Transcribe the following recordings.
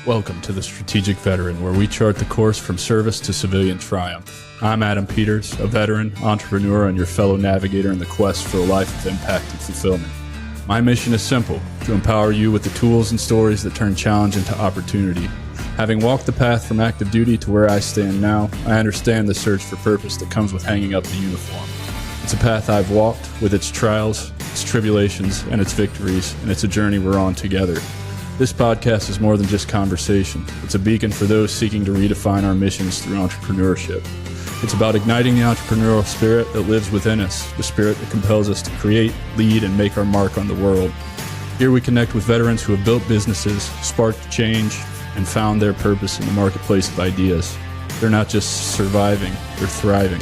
Welcome to the Strategic Veteran, where we chart the course from service to civilian triumph. I'm Adam Peters, a veteran, entrepreneur, and your fellow navigator in the quest for a life of impact and fulfillment. My mission is simple: to empower you with the tools and stories that turn challenge into opportunity. Having walked the path from active duty to where I stand now, I understand the search for purpose that comes with hanging up the uniform. It's a path I've walked, with its trials, its tribulations, and its victories, and it's a journey we're on together. This podcast is more than just conversation. It's a beacon for those seeking to redefine our missions through entrepreneurship. It's about igniting the entrepreneurial spirit that lives within us, the spirit that compels us to create, lead, and make our mark on the world. Here we connect with veterans who have built businesses, sparked change, and found their purpose in the marketplace of ideas. They're not just surviving, they're thriving.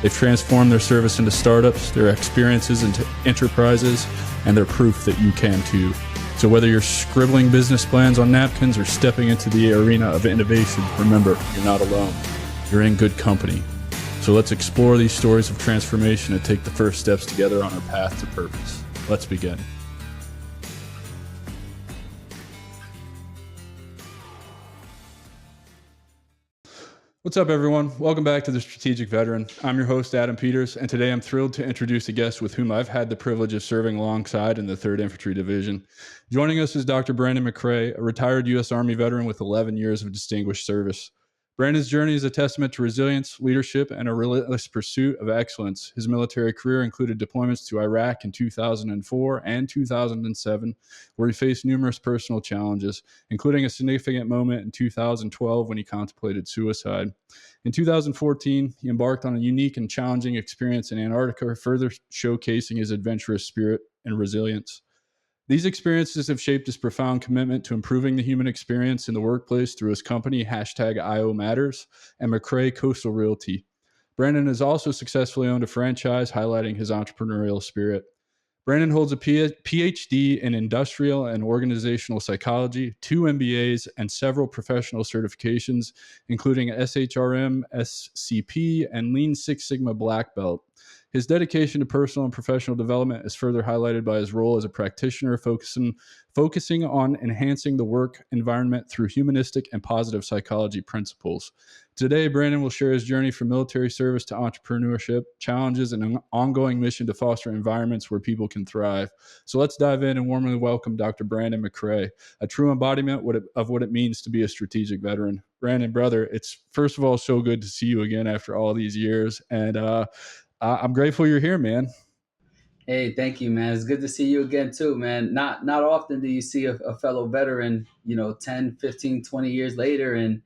They've transformed their service into startups, their experiences into enterprises, and they're proof that you can too. So whether you're scribbling business plans on napkins or stepping into the arena of innovation, remember, you're not alone. You're in good company. So let's explore these stories of transformation and take the first steps together on our path to purpose. Let's begin. What's up, everyone? Welcome back to the Strategic Veteran. I'm your host, Adam Peters, and today I'm thrilled to introduce a guest with whom I've had the privilege of serving alongside in the 3rd Infantry Division. Joining us is Dr. Brandon McCray, a retired U.S. Army veteran with 11 years of distinguished service. Brandon's journey is a testament to resilience, leadership, and a relentless pursuit of excellence. His military career included deployments to Iraq in 2004 and 2007, where he faced numerous personal challenges, including a significant moment in 2012 when he contemplated suicide. In 2014, he embarked on a unique and challenging experience in Antarctica, further showcasing his adventurous spirit and resilience. These experiences have shaped his profound commitment to improving the human experience in the workplace through his company, #IOMatters, and McCray Coastal Realty. Brandon has also successfully owned a franchise, highlighting his entrepreneurial spirit. Brandon holds a PhD in industrial and organizational psychology, 2 MBAs, and several professional certifications, including SHRM, SCP, and Lean Six Sigma Black Belt. His dedication to personal and professional development is further highlighted by his role as a practitioner focusing on enhancing the work environment through humanistic and positive psychology principles. Today, Brandon will share his journey from military service to entrepreneurship, challenges, and an ongoing mission to foster environments where people can thrive. So let's dive in and warmly welcome Dr. Brandon McCray, a true embodiment of what it means to be a strategic veteran. Brandon, brother, it's first of all so good to see you again after all these years, and I'm grateful you're here, man. Hey, thank you, man. It's good to see you again too, man. Not often do you see a fellow veteran, 10, 15, 20 years later, and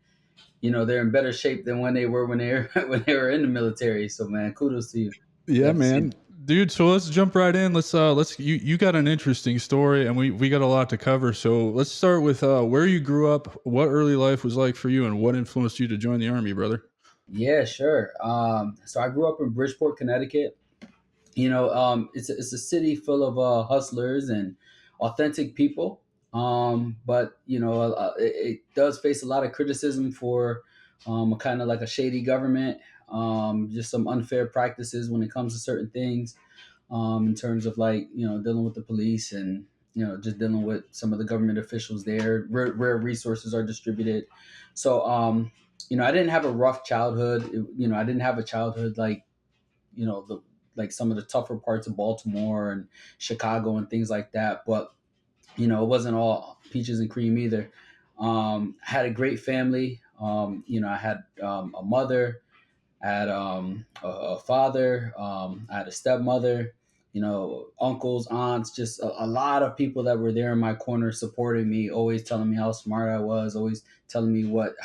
they're in better shape than when they were when they were when they were in the military. So, man, kudos to you. Yeah, Glad to see man. Dude, so let's jump right in. Let's you got an interesting story, and we got a lot to cover. So let's start with where you grew up, what early life was like for you, and what influenced you to join the Army, brother. Yeah, sure. So I grew up in Bridgeport, Connecticut. It's a city full of hustlers and authentic people. But it does face a lot of criticism for kind of like a shady government, just some unfair practices when it comes to certain things, in terms of dealing with the police and just dealing with some of the government officials there. Rare resources are distributed. So I didn't have a rough childhood. I didn't have a childhood like some of the tougher parts of Baltimore and Chicago and things like that. But it wasn't all peaches and cream either. I had a great family. I had a mother, I had a father, I had a stepmother, uncles, aunts, just a lot of people that were there in my corner supporting me, always telling me how smart I was, always telling me what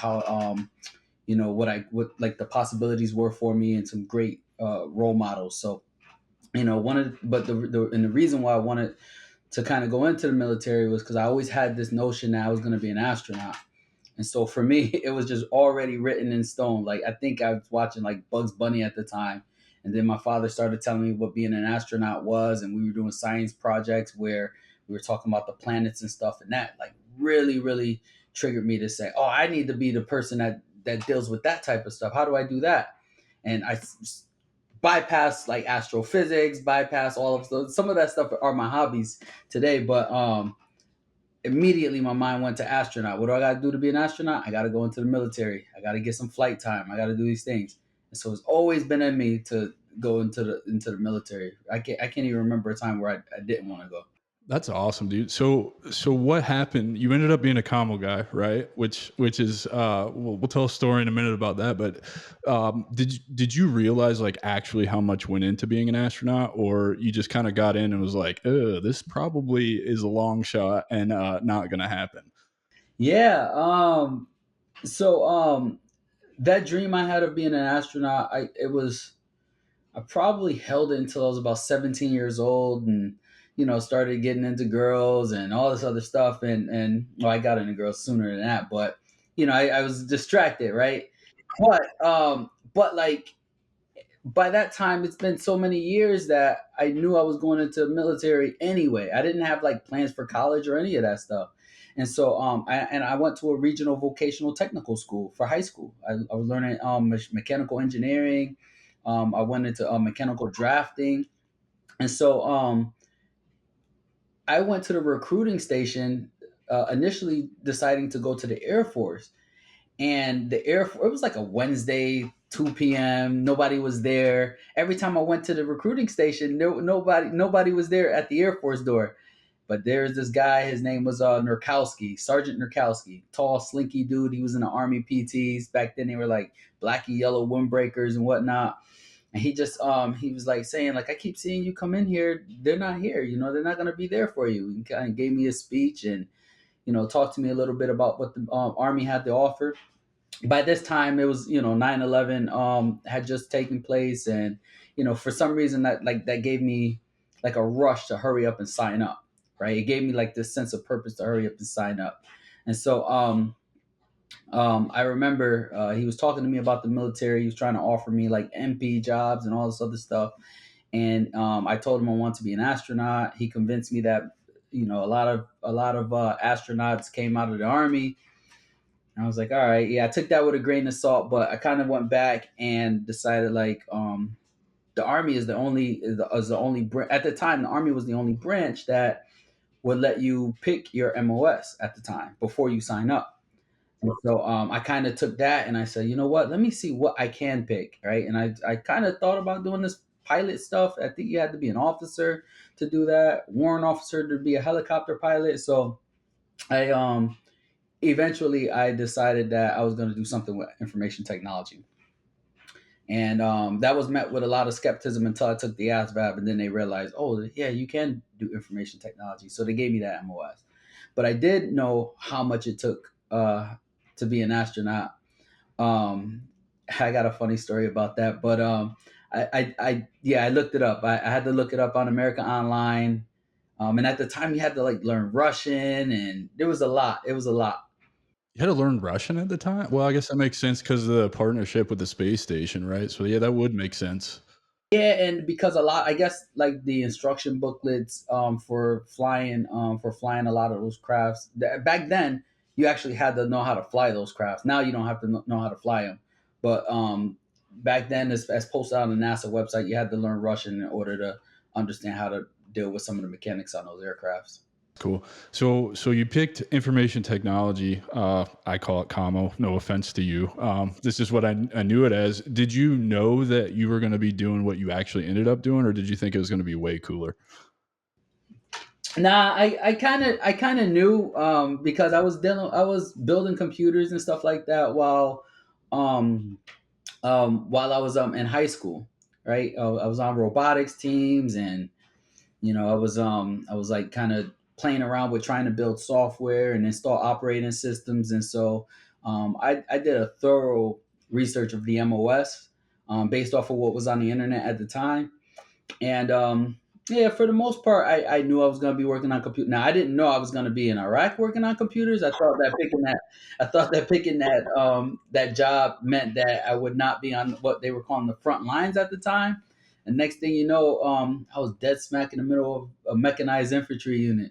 like the possibilities were for me, and some great role models. So the reason why I wanted to kind of go into the military was because I always had this notion that I was going to be an astronaut. And so for me, it was just already written in stone. Like, I think I was watching like Bugs Bunny at the time. And then my father started telling me what being an astronaut was. And we were doing science projects where we were talking about the planets and stuff. And that like really, really triggered me to say, oh, I need to be the person that deals with that type of stuff. How do I do that? And I bypass like astrophysics, bypass all of those. Some of that stuff are my hobbies today. But immediately my mind went to astronaut. What do I got to do to be an astronaut? I got to go into the military. I got to get some flight time. I got to do these things. And so it's always been in me to go into the military. I can't even remember a time where I didn't want to go. That's awesome, dude. So what happened? You ended up being a commo guy, right? Which is we'll tell a story in a minute about that. But did you realize like actually how much went into being an astronaut, or you just kind of got in and was like, this probably is a long shot and not gonna happen? Yeah. So that dream I had of being an astronaut, I probably held it until I was about 17 years old, and started getting into girls and all this other stuff. And well, I got into girls sooner than that, but I was distracted, right? But like by that time, it's been so many years that I knew I was going into the military anyway. I didn't have like plans for college or any of that stuff. And so I went to a regional vocational technical school for high school. I was learning mechanical engineering. I went into mechanical drafting. And so I went to the recruiting station, initially deciding to go to the Air Force. And the Air Force, it was like a Wednesday, 2 p.m. Nobody was there. Every time I went to the recruiting station, nobody was there at the Air Force door. But there's this guy. His name was Nurkowski, Sergeant Nurkowski, tall, slinky dude. He was in the Army PTs back then. They were like black and yellow windbreakers and whatnot. And he was like saying like, I keep seeing you come in here. They're not here. They're not gonna be there for you. He kind of gave me a speech and talked to me a little bit about what the Army had to offer. By this time it was 9/11 had just taken place, and for some reason that gave me like a rush to hurry up and sign up, right? It gave me like this sense of purpose to hurry up and sign up. And so I remember he was talking to me about the military. He was trying to offer me like MP jobs and all this other stuff. And I told him I wanted to be an astronaut. He convinced me that a lot of astronauts came out of the Army. I was like, all right, yeah, I took that with a grain of salt, but I kind of went back and decided like the Army is the only at the time the Army was the only branch that would let you pick your MOS at the time before you sign up. And so I kind of took that and I said, you know what, let me see what I can pick, right? And I kind of thought about doing this pilot stuff. I think you had to be an officer to do that, warrant officer to be a helicopter pilot. So I eventually I decided that I was going to do something with information technology. And that was met with a lot of skepticism until I took the ASVAB, and then they realized, oh, yeah, you can do information technology. So they gave me that MOS. But I did know how much it took to be an astronaut. Um, I got a funny story about that, but yeah, I looked it up. I had to look it up on America Online. And at the time, you had to like learn Russian, and there was a lot. It was a lot. You had to learn Russian at the time? Well, I guess that makes sense because of the partnership with the space station, right? So yeah, that would make sense. Yeah, and because a lot, I guess, like the instruction booklets for flying a lot of those crafts. Back then, you actually had to know how to fly those crafts. Now you don't have to know how to fly them, but back then, as posted on the NASA website, you had to learn Russian in order to understand how to deal with some of the mechanics on those aircrafts. Cool. So you picked information technology. I call it commo. No offense to you. This is what I knew it as. Did you know that you were going to be doing what you actually ended up doing, or did you think it was going to be way cooler? Nah, I kind of knew because I was building computers and stuff like that um while I was in high school, right? I was on robotics teams, and I was like kind of playing around with trying to build software and install operating systems. And so I did a thorough research of the MOS based off of what was on the internet at the time. And yeah, for the most part, I knew I was going to be working on computer. Now I didn't know I was going to be in Iraq working on computers. I thought that job meant that I would not be on what they were calling the front lines at the time. And next thing you know, I was dead smack in the middle of a mechanized infantry unit.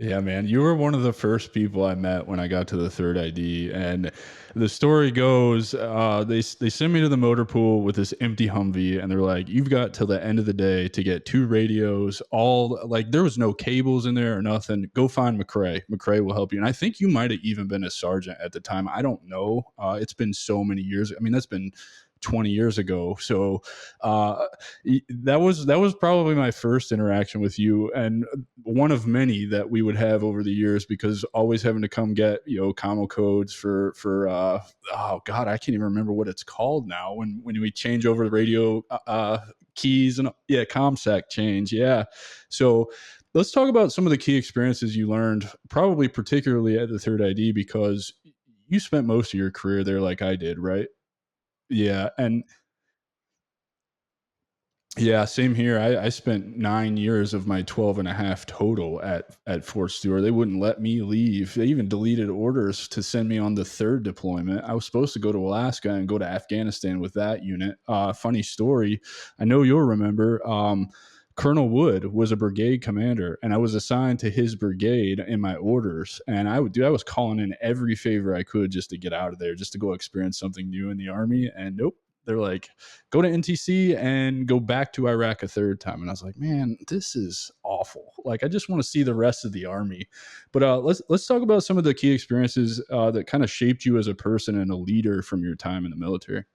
Yeah, man, you were one of the first people I met when I got to the third ID, and the story goes, they sent me to the motor pool with this empty Humvee, and they're like, "You've got till the end of the day to get two radios. All like there was no cables in there or nothing. Go find McCray. McCray will help you." And I think you might have even been a sergeant at the time. I don't know. It's been so many years. I mean, that's been 20 years ago. So uh, that was probably my first interaction with you, and one of many that we would have over the years, because always having to come get commo codes for oh god, I can't even remember what it's called now when we change over the radio keys, and yeah, comsec change, yeah. So let's talk about some of the key experiences you learned, probably particularly at the third ID, because you spent most of your career there like I did, right? Yeah, and yeah, same here. I spent 9 years of my 12 and a half total at Fort Stewart. They wouldn't let me leave. They even deleted orders to send me on the third deployment. I was supposed to go to Alaska and go to Afghanistan with that unit. Funny story. I know you'll remember. Colonel Wood was a brigade commander, and I was assigned to his brigade in my orders. And I was calling in every favor I could just to get out of there, just to go experience something new in the army. And nope, they're like, go to NTC and go back to Iraq a third time. And I was like, man, this is awful. Like, I just want to see the rest of the army. But let's talk about some of the key experiences that kind of shaped you as a person and a leader from your time in the military.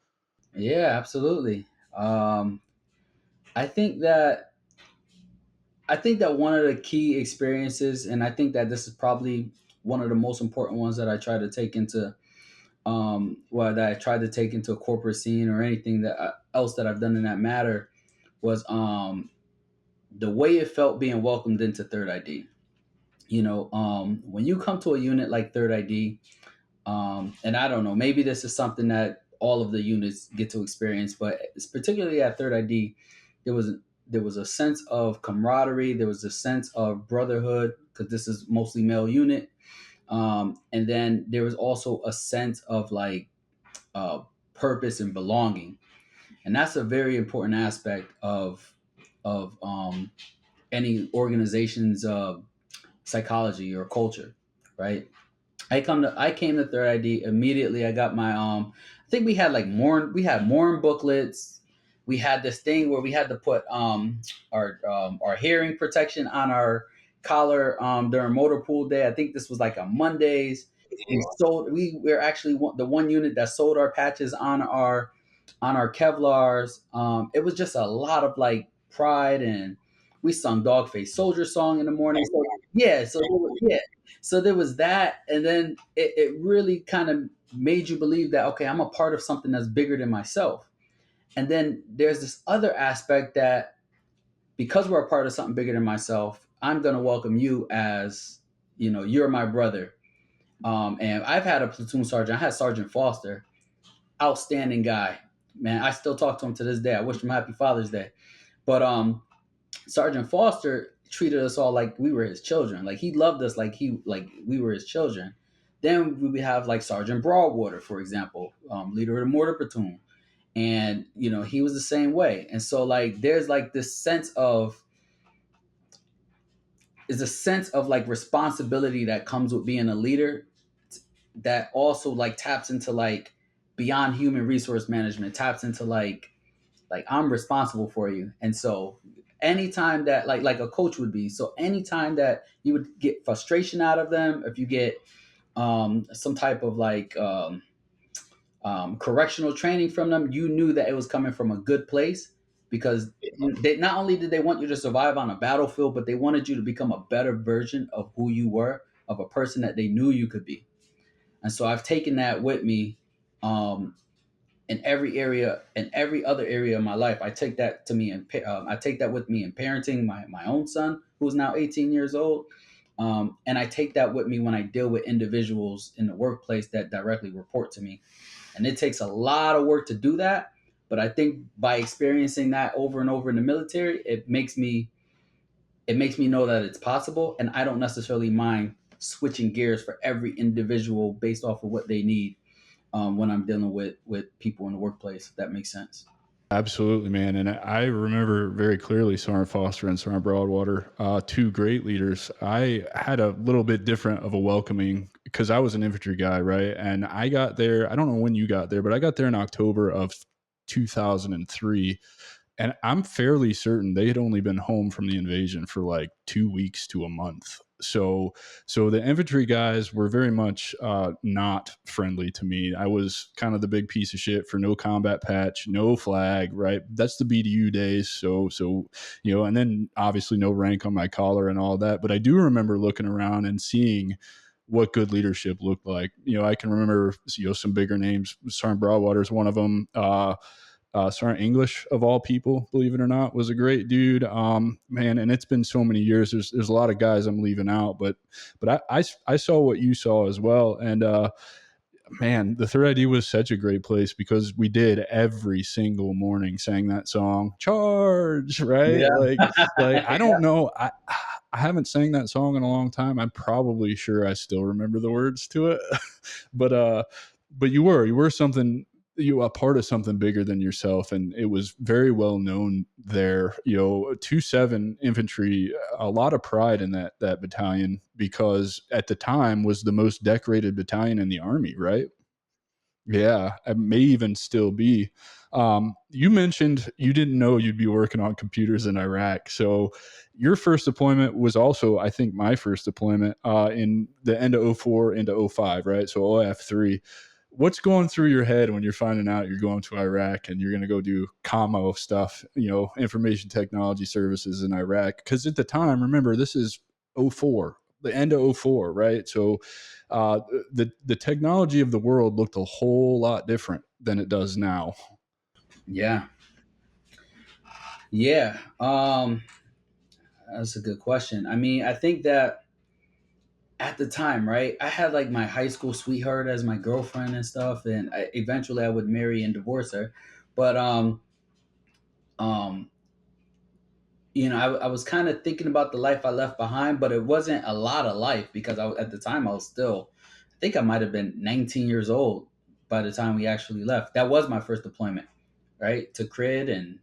Yeah, absolutely. Um, I think that I think that one of the key experiences, and I think that this is probably one of the most important ones that I try to take into, that I tried to take into a corporate scene or anything else that I've done in that matter, was the way it felt being welcomed into Third ID. When you come to a unit like Third ID, and I don't know, maybe this is something that all of the units get to experience, but it's particularly at Third ID, there was there was a sense of camaraderie, there was a sense of brotherhood because this is mostly male unit, and then there was also a sense of like uh, purpose and belonging, and that's a very important aspect of any organization's psychology or culture, right? I came to Third ID immediately. I got my I think we had Morn booklets. We had this thing where we had to put our hearing protection on our collar during motor pool day. I think this was like on Mondays. We were actually the one unit that sold our patches on our Kevlars. It was just a lot of like pride, and we sung Dogface Soldier song in the morning. So yeah, so there was that, and then it really kind of made you believe that okay, I'm a part of something that's bigger than myself. And then there's this other aspect that because we're a part of something bigger than myself, I'm gonna welcome you as you're my brother. And I've had a platoon sergeant. I had Sergeant Foster, outstanding guy. Man, I still talk to him to this day. I wish him happy Father's Day. But Sergeant Foster treated us all like we were his children. Like he loved us like we were his children. Then we would have like Sergeant Broadwater, for example, leader of the mortar platoon, and he was the same way. And so like there's like this sense of is a sense of like responsibility that comes with being a leader that also like taps into like beyond human resource management, taps into like I'm responsible for you. And so anytime that like a coach would be, so anytime that you would get frustration out of them, if you get some type of like correctional training from them, you knew that it was coming from a good place because they not only did they want you to survive on a battlefield, but they wanted you to become a better version of who you were, of a person that they knew you could be. And so I've taken that with me um, in every area, in every other area of my life. I take that to me, and I take that with me in parenting my own son, who's now 18 years old, and I take that with me when I deal with individuals in the workplace that directly report to me. And it takes a lot of work to do that, but I think by experiencing that over and over in the military, it makes me know that it's possible, and I don't necessarily mind switching gears for every individual based off of what they need when I'm dealing with people in the workplace. If that makes sense. Absolutely, man. And I remember very clearly Sergeant Foster and Sergeant Broadwater, two great leaders. I had a little bit different of a welcoming because I was an infantry guy, right? And I got there, I don't know when you got there, but I got there in October of 2003. And I'm fairly certain they had only been home from the invasion for like 2 weeks to a month. So the infantry guys were very much not friendly to me. I was kind of the big piece of shit for no combat patch, no flag, right? That's the BDU days. And then obviously no rank on my collar and all that. But I do remember looking around and seeing what good leadership looked like. I can remember, some bigger names. Sergeant Broadwater is one of them. Sergeant English, of all people, believe it or not, was a great dude. Man, and it's been so many years. There's a lot of guys I'm leaving out, but I saw what you saw as well. And man, the Third ID was such a great place because we did every single morning sang that song, "Charge!" Right? Yeah. Like I don't know, I haven't sang that song in a long time. I'm probably sure I still remember the words to it, but but you were something, you a part of something bigger than yourself, and it was very well known there. 27 infantry, a lot of pride in that battalion because at the time was the most decorated battalion in the army, right? Yeah, it may even still be. You mentioned you didn't know you'd be working on computers in Iraq. So your first deployment was also, I think, my first deployment in the end of '04 into '05, right? So OF3. What's going through your head when you're finding out you're going to Iraq and you're going to go do commo stuff, information technology services in Iraq? Because at the time, remember, this is '04, the end of '04, right? So uh, the technology of the world looked a whole lot different than it does now. Yeah. Yeah. That's a good question. I mean, I think that at the time, right, I had like my high school sweetheart as my girlfriend and stuff, and eventually I would marry and divorce her. But um, I was kind of thinking about the life I left behind, but it wasn't a lot of life because at the time I was still, I think I might have been 19 years old by the time we actually left. That was my first deployment, right, to Crid and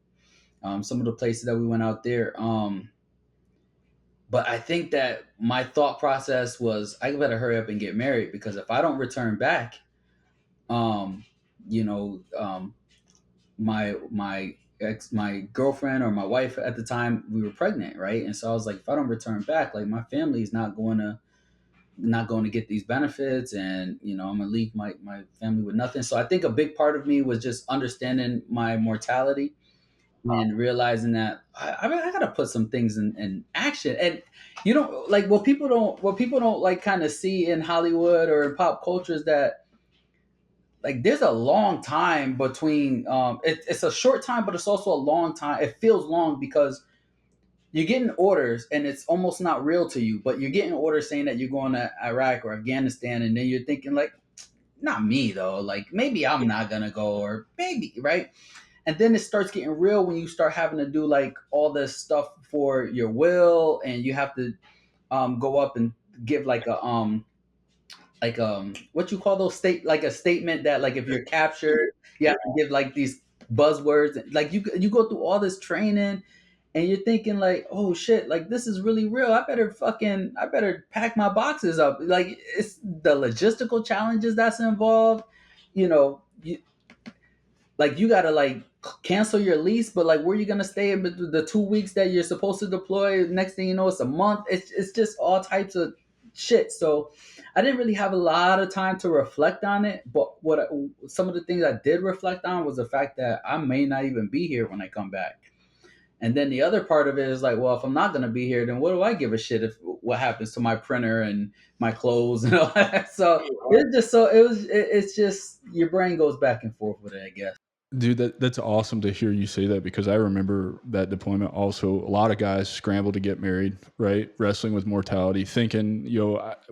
some of the places that we went out there. But I think that my thought process was I better hurry up and get married because if I don't return back, um, you know, my girlfriend or my wife at the time we were pregnant, right? And so I was like, if I don't return back, like my family is not going to get these benefits, and I'm gonna leave my family with nothing. So I think a big part of me was just understanding my mortality and realizing that I gotta put some things in action. And like what people don't like kind of see in Hollywood or in pop culture is that like there's a long time between it's a short time, but it's also a long time. It feels long because you're getting orders and it's almost not real to you, but you're getting orders saying that you're going to Iraq or Afghanistan, and then you're thinking like, not me though, like maybe I'm not gonna go, or maybe, right? And then it starts getting real when you start having to do like all this stuff for your will, and you have to go up and give like what you call those state, like a statement that like if you're captured you have to give like these buzzwords, like you go through all this training, and you're thinking like, oh shit, like this is really real. I better pack my boxes up. Like it's the logistical challenges that's involved. You know, like you gotta like cancel your lease, but like where you gonna stay in the 2 weeks that you're supposed to deploy? Next thing you know, it's a month. It's just all types of shit. So I didn't really have a lot of time to reflect on it. But some of the things I did reflect on was the fact that I may not even be here when I come back. And then the other part of it is like, well, if I'm not gonna be here, then what do I give a shit if what happens to my printer and my clothes and all that? So it's just your brain goes back and forth with it, I guess. Dude, that's awesome to hear you say that because I remember that deployment also. A lot of guys scrambled to get married, right? Wrestling with mortality, thinking,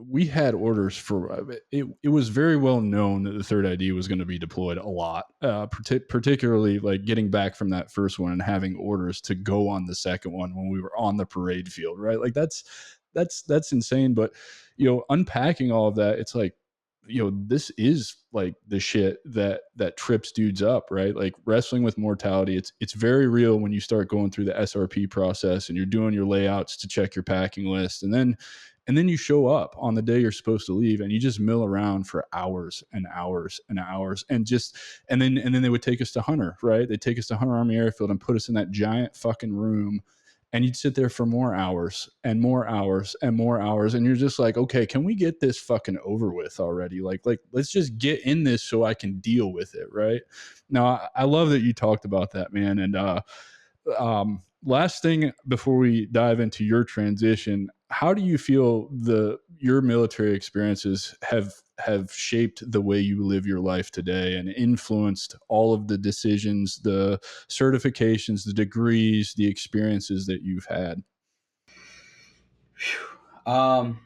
we had orders for it. It was very well known that the third ID was going to be deployed a lot, particularly like getting back from that first one and having orders to go on the second one when we were on the parade field, right? Like that's insane. But unpacking all of that, it's like this is like the shit that trips dudes up, right? Like wrestling with mortality, it's very real when you start going through the SRP process and you're doing your layouts to check your packing list, and then you show up on the day you're supposed to leave and you just mill around for hours and hours and hours, and then they would take us to Hunter, right? They take us to Hunter Army Airfield and put us in that giant fucking room, and you'd sit there for more hours and more hours and more hours, and you're just like, okay, can we get this fucking over with already? Like let's just get in this so I can deal with it, right? Now I love that you talked about that, man. And last thing before we dive into your transition, how do you feel your military experiences have shaped the way you live your life today and influenced all of the decisions, the certifications, the degrees, the experiences that you've had? Um,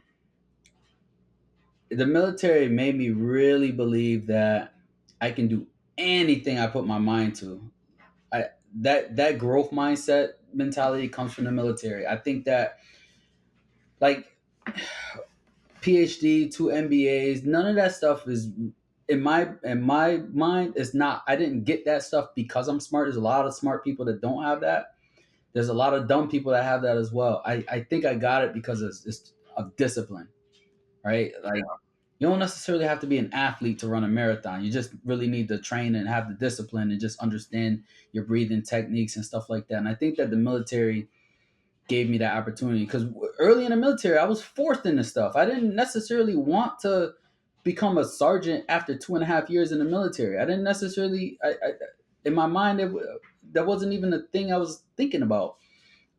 the military made me really believe that I can do anything I put my mind to. I that growth mindset mentality comes from the military. I think that, like, PhD, two MBAs, none of that stuff is in my mind. It's not. I didn't get that stuff because I'm smart. There's a lot of smart people that don't have that. There's a lot of dumb people that have that as well. I think I got it because it's of discipline, right? Like, you don't necessarily have to be an athlete to run a marathon. You just really need to train and have the discipline and just understand your breathing techniques and stuff like that. And I think that the military gave me that opportunity because early in the military, I was forced into stuff. I didn't necessarily want to become a sergeant after 2.5 years in the military. I didn't necessarily, in my mind, that wasn't even a thing I was thinking about.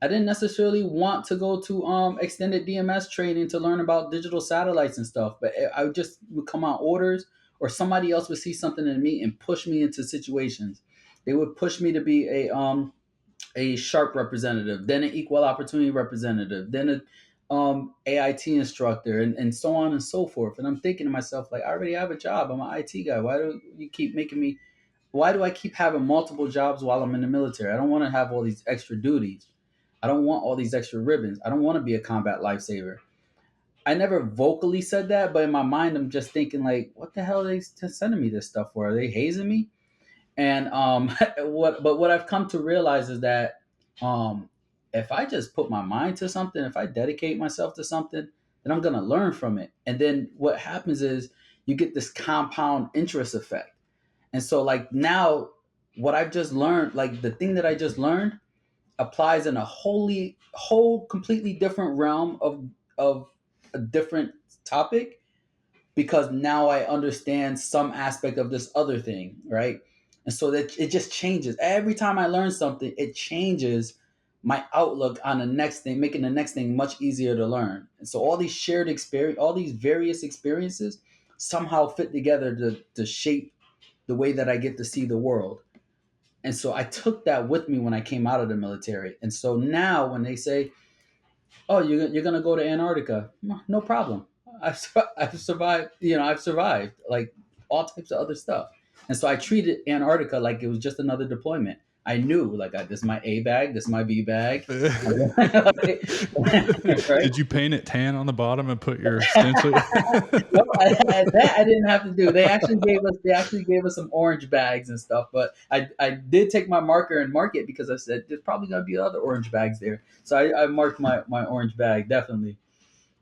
I didn't necessarily want to go to extended DMS training to learn about digital satellites and stuff, but I just would come on orders, or somebody else would see something in me and push me into situations. They would push me to be a sharp representative, then an equal opportunity representative, then a AIT instructor, and so on and so forth. And I'm thinking to myself, like, I already have a job. I'm an IT guy. Why do you keep making me? Why do I keep having multiple jobs while I'm in the military? I don't want to have all these extra duties. I don't want all these extra ribbons. I don't want to be a combat lifesaver. I never vocally said that, but in my mind, I'm just thinking, like, what the hell are they sending me this stuff for? Are they hazing me? And what I've come to realize is that um, if I just put my mind to something, if I dedicate myself to something, then I'm gonna learn from it. And then what happens is you get this compound interest effect. And so, like, now, what I've just learned, like the thing that I just learned, applies in a whole completely different realm of a different topic, because now I understand some aspect of this other thing, right? And so that it just changes. Every time I learn something, it changes my outlook on the next thing, making the next thing much easier to learn. And so all these shared experience, all these various experiences somehow fit together to shape the way that I get to see the world. And so I took that with me when I came out of the military. And so now when they say, oh, you're gonna go to Antarctica? No problem. I've survived. I've survived like all types of other stuff, and so I treated Antarctica like it was just another deployment. I knew, like, this is my A bag, this is my B bag, right? Did you paint it tan on the bottom and put your stencil? No, that I didn't have to do. They actually gave us some orange bags and stuff, but I did take my marker and mark it because I said there's probably gonna be other orange bags there. So I marked my orange bag, definitely.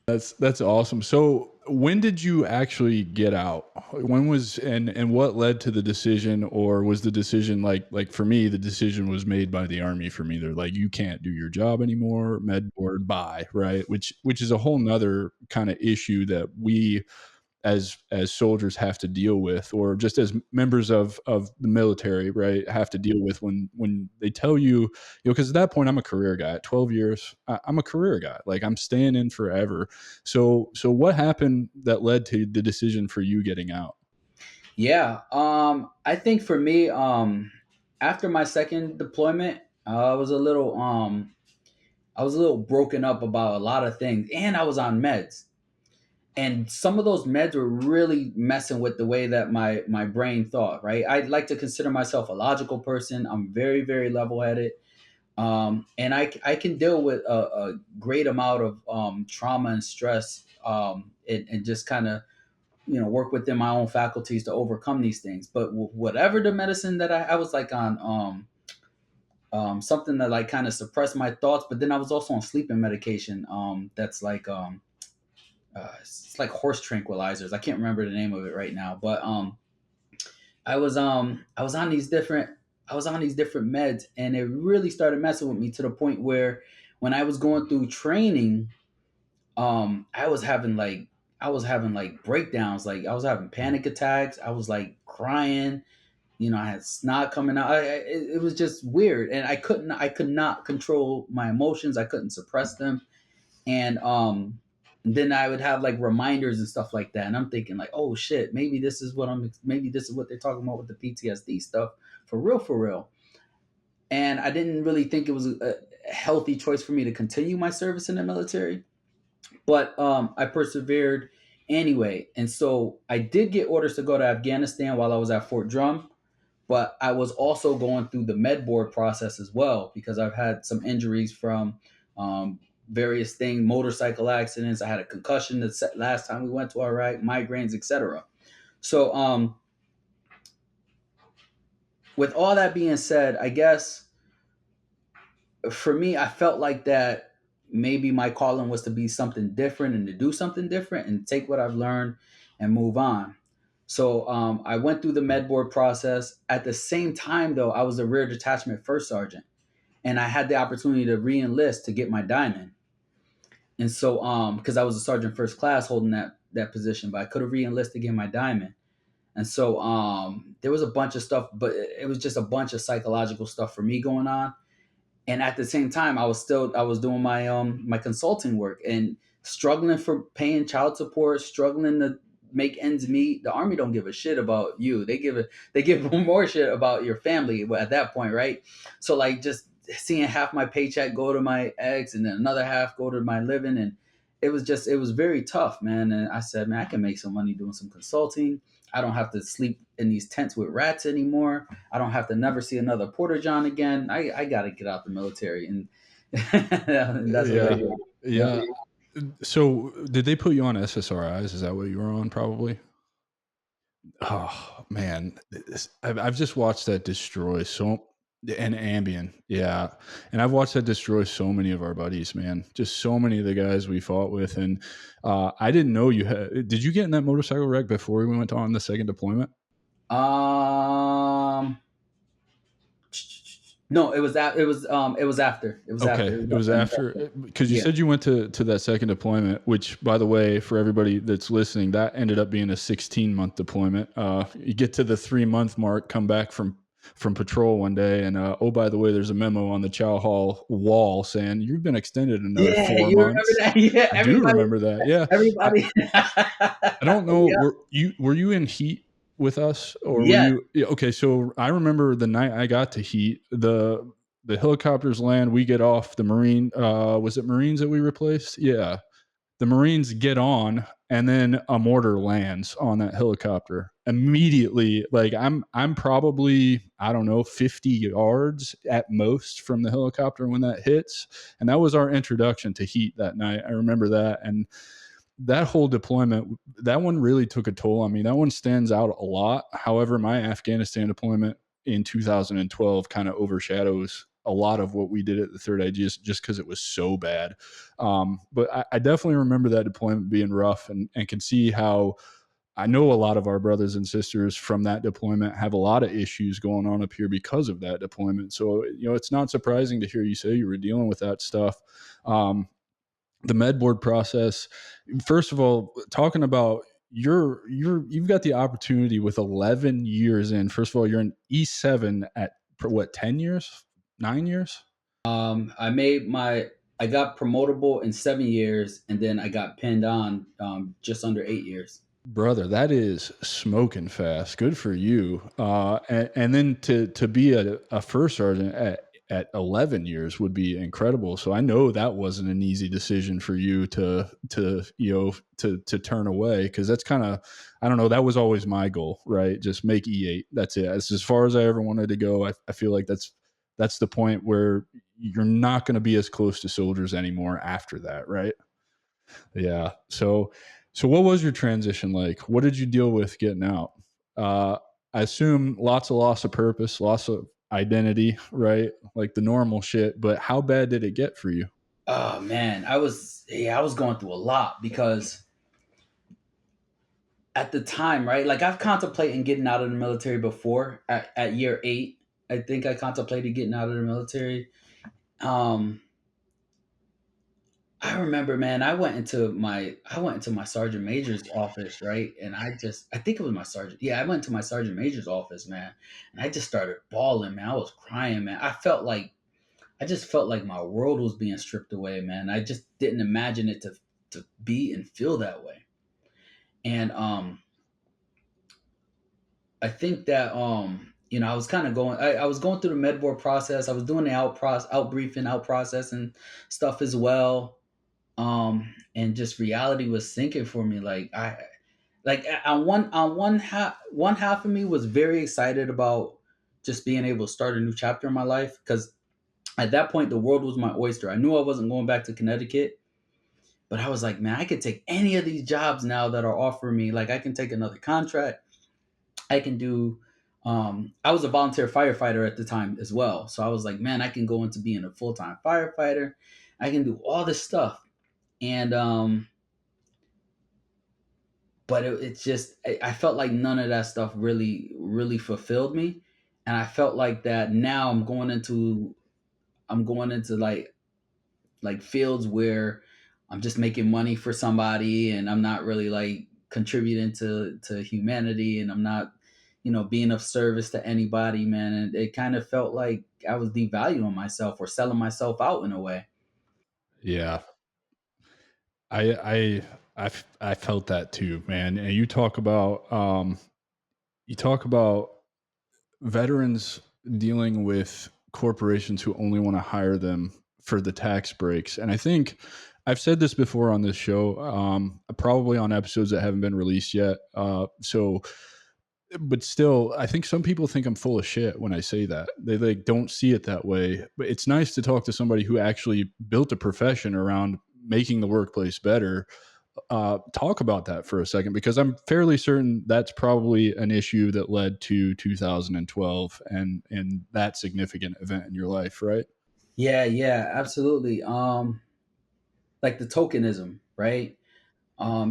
That's awesome. So when did you actually get out? When was and what led to the decision, or was the decision like for me, the decision was made by the Army for me. They're like, you can't do your job anymore, med board, bye, right? Which is a whole nother kind of issue that we as soldiers have to deal with, or just as members of the military, right, have to deal with when they tell you, because at that point I'm a career guy at 12 years. I'm a career guy, like I'm staying in forever. So what happened that led to the decision for you getting out? Yeah, I think for me, after my second deployment, I was a little broken up about a lot of things, and I was on meds, and some of those meds were really messing with the way that my brain thought. Right, I like to consider myself a logical person. I'm very, very level headed, and I can deal with a great amount of trauma and stress, and just kind of work within my own faculties to overcome these things. But whatever the medicine that I was like on, something that like kind of suppressed my thoughts. But then I was also on sleeping medication. That's like it's like horse tranquilizers. I can't remember the name of it right now, but I was on these different meds, and it really started messing with me to the point where when I was going through training, I was having like breakdowns, like I was having panic attacks. I was like crying. I had snot coming out. It was just weird, and I could not control my emotions. I couldn't suppress them, and then I would have like reminders and stuff like that, and I'm thinking like, oh shit, maybe this is what they're talking about with the PTSD stuff, for real, for real. And I didn't really think it was a healthy choice for me to continue my service in the military, but I persevered anyway. And so I did get orders to go to Afghanistan while I was at Fort Drum, but I was also going through the med board process as well because I've had some injuries from um, various things, motorcycle accidents. I had a concussion the last time we went to Iraq, migraines, etc. So, with all that being said, I guess for me, I felt like that maybe my calling was to be something different and to do something different and take what I've learned and move on. So I went through the med board process. At the same time, though, I was a rear detachment first sergeant, and I had the opportunity to re-enlist to get my diamond. And so, because I was a sergeant first class holding that position, but I could have re-enlisted to get my diamond. And so, there was a bunch of stuff, but it was just a bunch of psychological stuff for me going on. And at the same time, I was doing my consulting work and struggling for paying child support, struggling to make ends meet. The army don't give a shit about you. They give more shit about your family at that point, right? So like just seeing half my paycheck go to my ex and then another half go to my living, and it was very tough, man. And I said, man, I can make some money doing some consulting. I don't have to sleep in these tents with rats anymore. I don't have to never see another Porter John again. I got to get out the military, and that's what I Yeah. did. Yeah. Yeah. So did they put you on SSRIs? Is that what you were on? Probably. Oh man, I've just watched that destroy so and Ambien, yeah, and I've watched that destroy so many of our buddies, man. Just so many of the guys we fought with, and I didn't know you had. Did you get in that motorcycle wreck before we went on the second deployment? Um. No, it was after. It was Okay, after. It it was was after because you yeah. said you went to that second deployment, which, by the way, for everybody that's listening, that ended up being a 16-month deployment. You get to the 3-month mark, come back from patrol one day, and oh, by the way, there's a memo on the Chow Hall wall saying you've been extended another Yeah, four you remember months. that? Yeah, I do remember that. Yeah, I, everybody. I don't know. Yeah. Were you in heat with us, or were Yes. you? Yeah, okay, so I remember the night I got to heat. The helicopters land. We get off. The Marine. Was it Marines that we replaced? Yeah, the Marines get on, and then a mortar lands on that helicopter immediately. Like I'm probably, I don't know, 50 yards at most from the helicopter when that hits, and that was our introduction to heat that night. I remember that, and that whole deployment, that one really took a toll on me. That one stands out a lot. However, my Afghanistan deployment in 2012 kind of overshadows a lot of what we did at the third IG just because it was so bad. But I definitely remember that deployment being rough, and can see how I know a lot of our brothers and sisters from that deployment have a lot of issues going on up here because of that deployment. So, it's not surprising to hear you say you were dealing with that stuff. The med board process, first of all, talking about you've got the opportunity with 11 years in. First of all, you're in E7 at what, 10 years, 9 years? I got promotable in 7 years, and then I got pinned on just under 8 years. Brother, that is smoking fast. Good for you. And then to be a first sergeant at 11 years would be incredible. So I know that wasn't an easy decision for you to turn away, because that's kind of, I don't know, that was always my goal, right? Just make E8. That's it. That's as far as I ever wanted to go. I feel like that's the point where you're not going to be as close to soldiers anymore after that, right? Yeah. So So, what was your transition like? What did you deal with getting out? Uh, I assume lots of loss of purpose, loss of identity, right? Like the normal shit. But how bad did it get for you? Oh man, I was going through a lot because at the time, right? Like I've contemplated getting out of the military before at year 8. I think I contemplated getting out of the military. Um I remember, man, I went into my sergeant major's office, right? And I think it was my sergeant. Yeah, I went to my sergeant major's office, man, and I just started bawling, man. I was crying, man. I just felt like my world was being stripped away, man. I just didn't imagine it to be and feel that way. And I think that I was kind of I was going through the med board process. I was doing the out briefing, out process and stuff as well. And just reality was sinking for me. Like on one half of me was very excited about just being able to start a new chapter in my life, because at that point the world was my oyster. I knew I wasn't going back to Connecticut, but I was like, man, I could take any of these jobs now that are offering me. Like I can take another contract. I can do. I was a volunteer firefighter at the time as well, so I was like, man, I can go into being a full time firefighter. I can do all this stuff, and but it's just I felt like none of that stuff really fulfilled me, and I felt like that now I'm going into like fields where I'm just making money for somebody, and I'm not really like contributing to humanity, and I'm not being of service to anybody, man. And it kind of felt like I was devaluing myself or selling myself out in a way. Yeah, I I felt that too, man. And you talk about veterans dealing with corporations who only want to hire them for the tax breaks. And I think I've said this before on this show, probably on episodes that haven't been released yet. But still, I think some people think I'm full of shit when I say that. They like don't see it that way. But it's nice to talk to somebody who actually built a profession around making the workplace better. Talk about that for a second, because I'm fairly certain that's probably an issue that led to 2012 and that significant event in your life, right? Yeah, yeah, absolutely. Like the tokenism, right?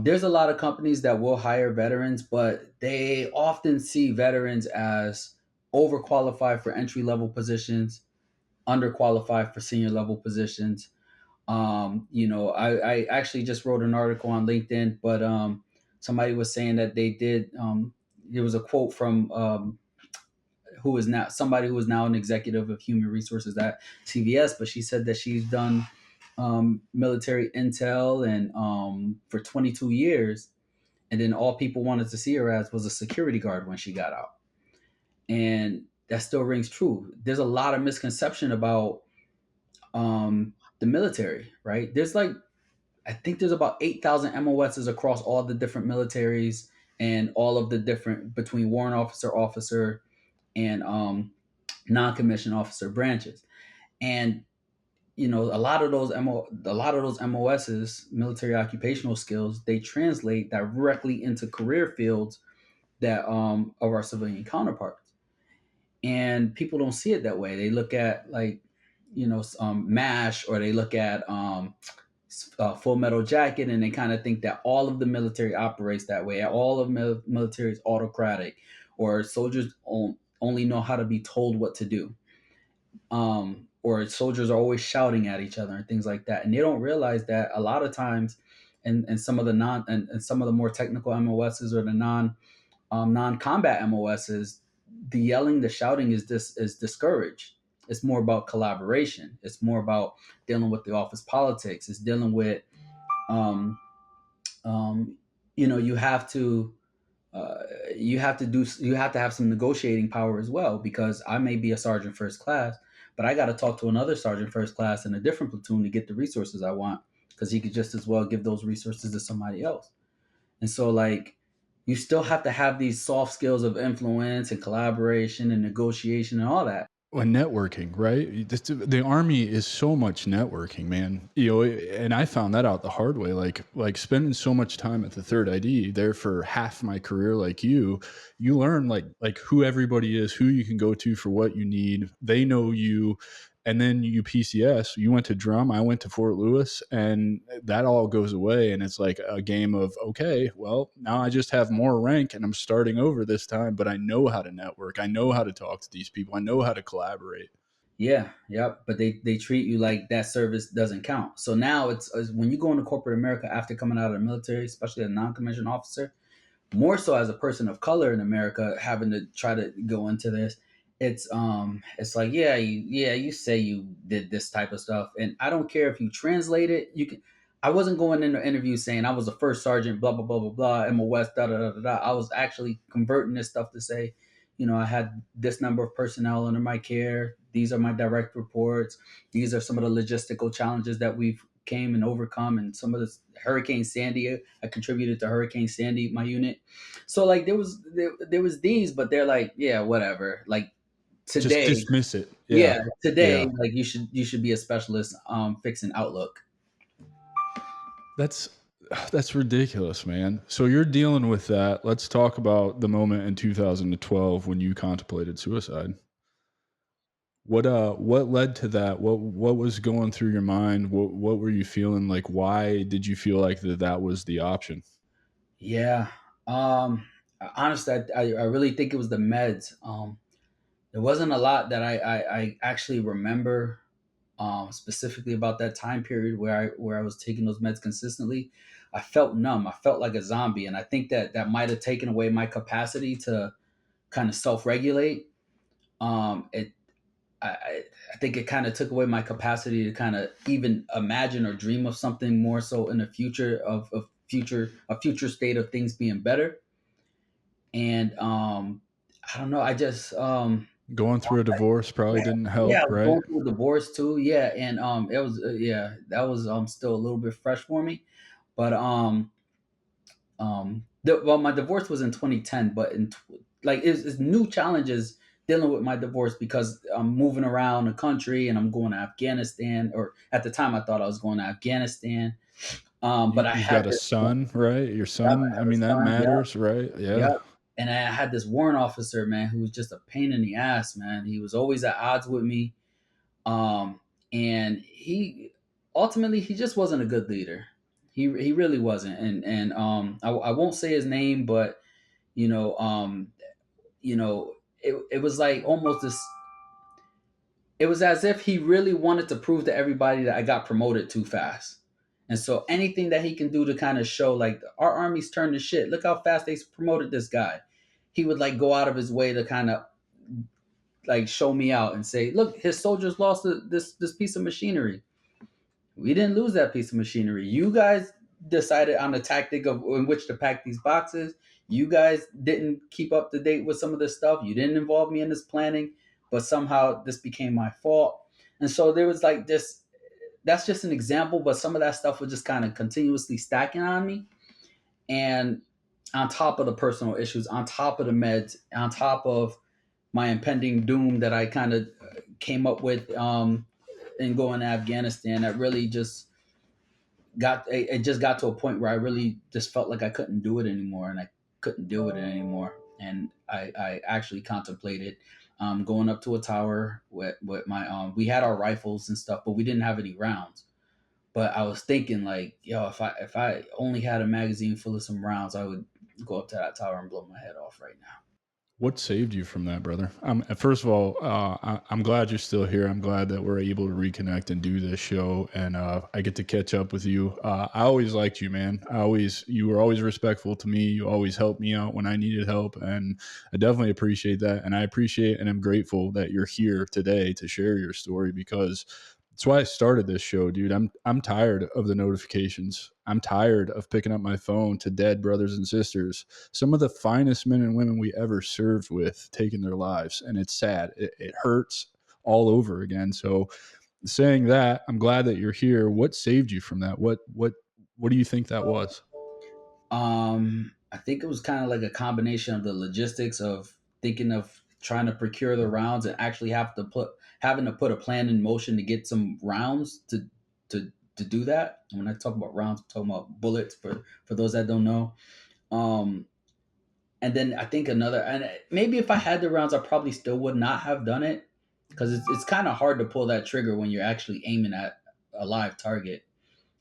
There's a lot of companies that will hire veterans, but they often see veterans as overqualified for entry level positions, underqualified for senior level positions. I actually just wrote an article on LinkedIn, but somebody was saying that they did. There was a quote from who is now somebody who is now an executive of human resources at CVS, but she said that she's done military intel and for 22 years, and then all people wanted to see her as was a security guard when she got out, and that still rings true. There's a lot of misconception about the military, right? I think there's about 8,000 MOSs across all the different militaries and all of the different between warrant officer, and non-commissioned officer branches. And a lot of those MOSs, military occupational skills, they translate directly into career fields that of our civilian counterparts. And people don't see it that way. They look at like MASH, or they look at Full Metal Jacket, and they kind of think that all of the military operates that way. All of military is autocratic, or soldiers only know how to be told what to do, or soldiers are always shouting at each other and things like that. And they don't realize that a lot of times, and some of the and some of the more technical MOSs, or the non-combat MOSs, the yelling, the shouting is discouraged. It's more about collaboration. It's more about dealing with the office politics. It's dealing with, um, um, you have to you have to have some negotiating power as well, because I may be a sergeant first class, but I got to talk to another sergeant first class in a different platoon to get the resources I want, because he could just as well give those resources to somebody else. And so, like, you still have to have these soft skills of influence and collaboration and negotiation and all that. Well, networking, right? The army is so much networking, man. And I found that out the hard way. Like spending so much time at the third ID there for half my career, like you learn like who everybody is, who you can go to for what you need. They know you, and then you PCS. You went to drum, I went to Fort Lewis, and that all goes away. And it's like a game of okay, well now I just have more rank, and I'm starting over this time. But I know how to network. I know how to talk to these people. I know how to collaborate. Yeah, yep. But they treat you like that service doesn't count. So now it's when you go into corporate America after coming out of the military, especially a non-commissioned officer, more so as a person of color in America having to try to go into this, it's like you say you did this type of stuff, and I don't care if you translate it. You can. I wasn't going into interview saying I was the first sergeant, blah blah blah blah blah, MOS, da da da da da. I was actually converting this stuff to say, I had this number of personnel under my care. These are my direct reports. These are some of the logistical challenges that we've came and overcome, and some of the Hurricane Sandy. I contributed to Hurricane Sandy, my unit. So like there was these, but they're like, yeah, whatever. Like Just today, dismiss it. yeah, Yeah. today, Yeah. like you should be a specialist fixing Outlook. That's that's ridiculous, man. So you're dealing with that. Let's talk about the moment in 2012 when you contemplated suicide. What led to that? What was going through your mind? What were you feeling like? Why did you feel like that was the option? Yeah. Honestly, I really think it was the meds. There wasn't a lot that I actually remember specifically about that time period where I was taking those meds consistently. I felt numb. I felt like a zombie, and I think that might have taken away my capacity to kind of self regulate. It I think it kind of took away my capacity to kind of even imagine or dream of something more so in the future of future state of things being better. And I don't know. I just Going through a divorce probably yeah, didn't yeah. I help, was right? going through a divorce too. Yeah, and it was yeah, that was still a little bit fresh for me. But well, my divorce was in 2010, but like it's new challenges dealing with my divorce because I'm moving around the country and I'm going to Afghanistan, or at the time I thought I was going to Afghanistan. But I You've had got a this, son, right? Your yep, son, I I have a mean, that son, yep, matters, right? Yeah. yep. And I had this warrant officer, man, who was just a pain in the ass, man. He was always at odds with me. Um, and he ultimately he just wasn't a good leader. He really wasn't. And I won't say his name, but you know, um, it was like almost this. It was as if he really wanted to prove to everybody that I got promoted too fast. And so anything that he can do to kind of show like our army's turned to shit. Look how fast they promoted this guy. He would like go out of his way to kind of like show me out and say, look, his soldiers lost this piece of machinery. We didn't lose that piece of machinery. You guys decided on the tactic of in which to pack these boxes. You guys didn't keep up to date with some of this stuff. You didn't involve me in this planning, but somehow this became my fault. And so there was like this. That's just an example, but some of that stuff was just kind of continuously stacking on me. And on top of the personal issues, on top of the meds, on top of my impending doom that I kind of came up with in going to Afghanistan, that really just it just got to a point where I really just felt like I couldn't do it anymore, and I couldn't deal with it anymore. And I actually contemplated going up to a tower with my we had our rifles and stuff, but we didn't have any rounds. But I was thinking like, yo, if I only had a magazine full of some rounds, I would go up to that tower and blow my head off right now. What saved you from that, brother? First of all, I'm glad you're still here. I'm glad that we're able to reconnect and do this show, and I get to catch up with you. I always liked you, man. You were always respectful to me. You always helped me out when I needed help, and I definitely appreciate that. And I appreciate and I'm grateful that you're here today to share your story because that's why I started this show, dude. I'm tired of the notifications. I'm tired of picking up my phone to dead brothers and sisters, some of the finest men and women we ever served with, taking their lives, and it's sad. It hurts all over again. So, saying that, I'm glad that you're here. What saved you from that? What do you think that was? I think it was kind of like a combination of the logistics of thinking of trying to procure the rounds and actually having to put a plan in motion to get some rounds to do that. And when I talk about rounds, I'm talking about bullets for those that don't know. Um, and then I think another, and maybe if I had the rounds, I probably still would not have done it because it's kind of hard to pull that trigger when you're actually aiming at a live target.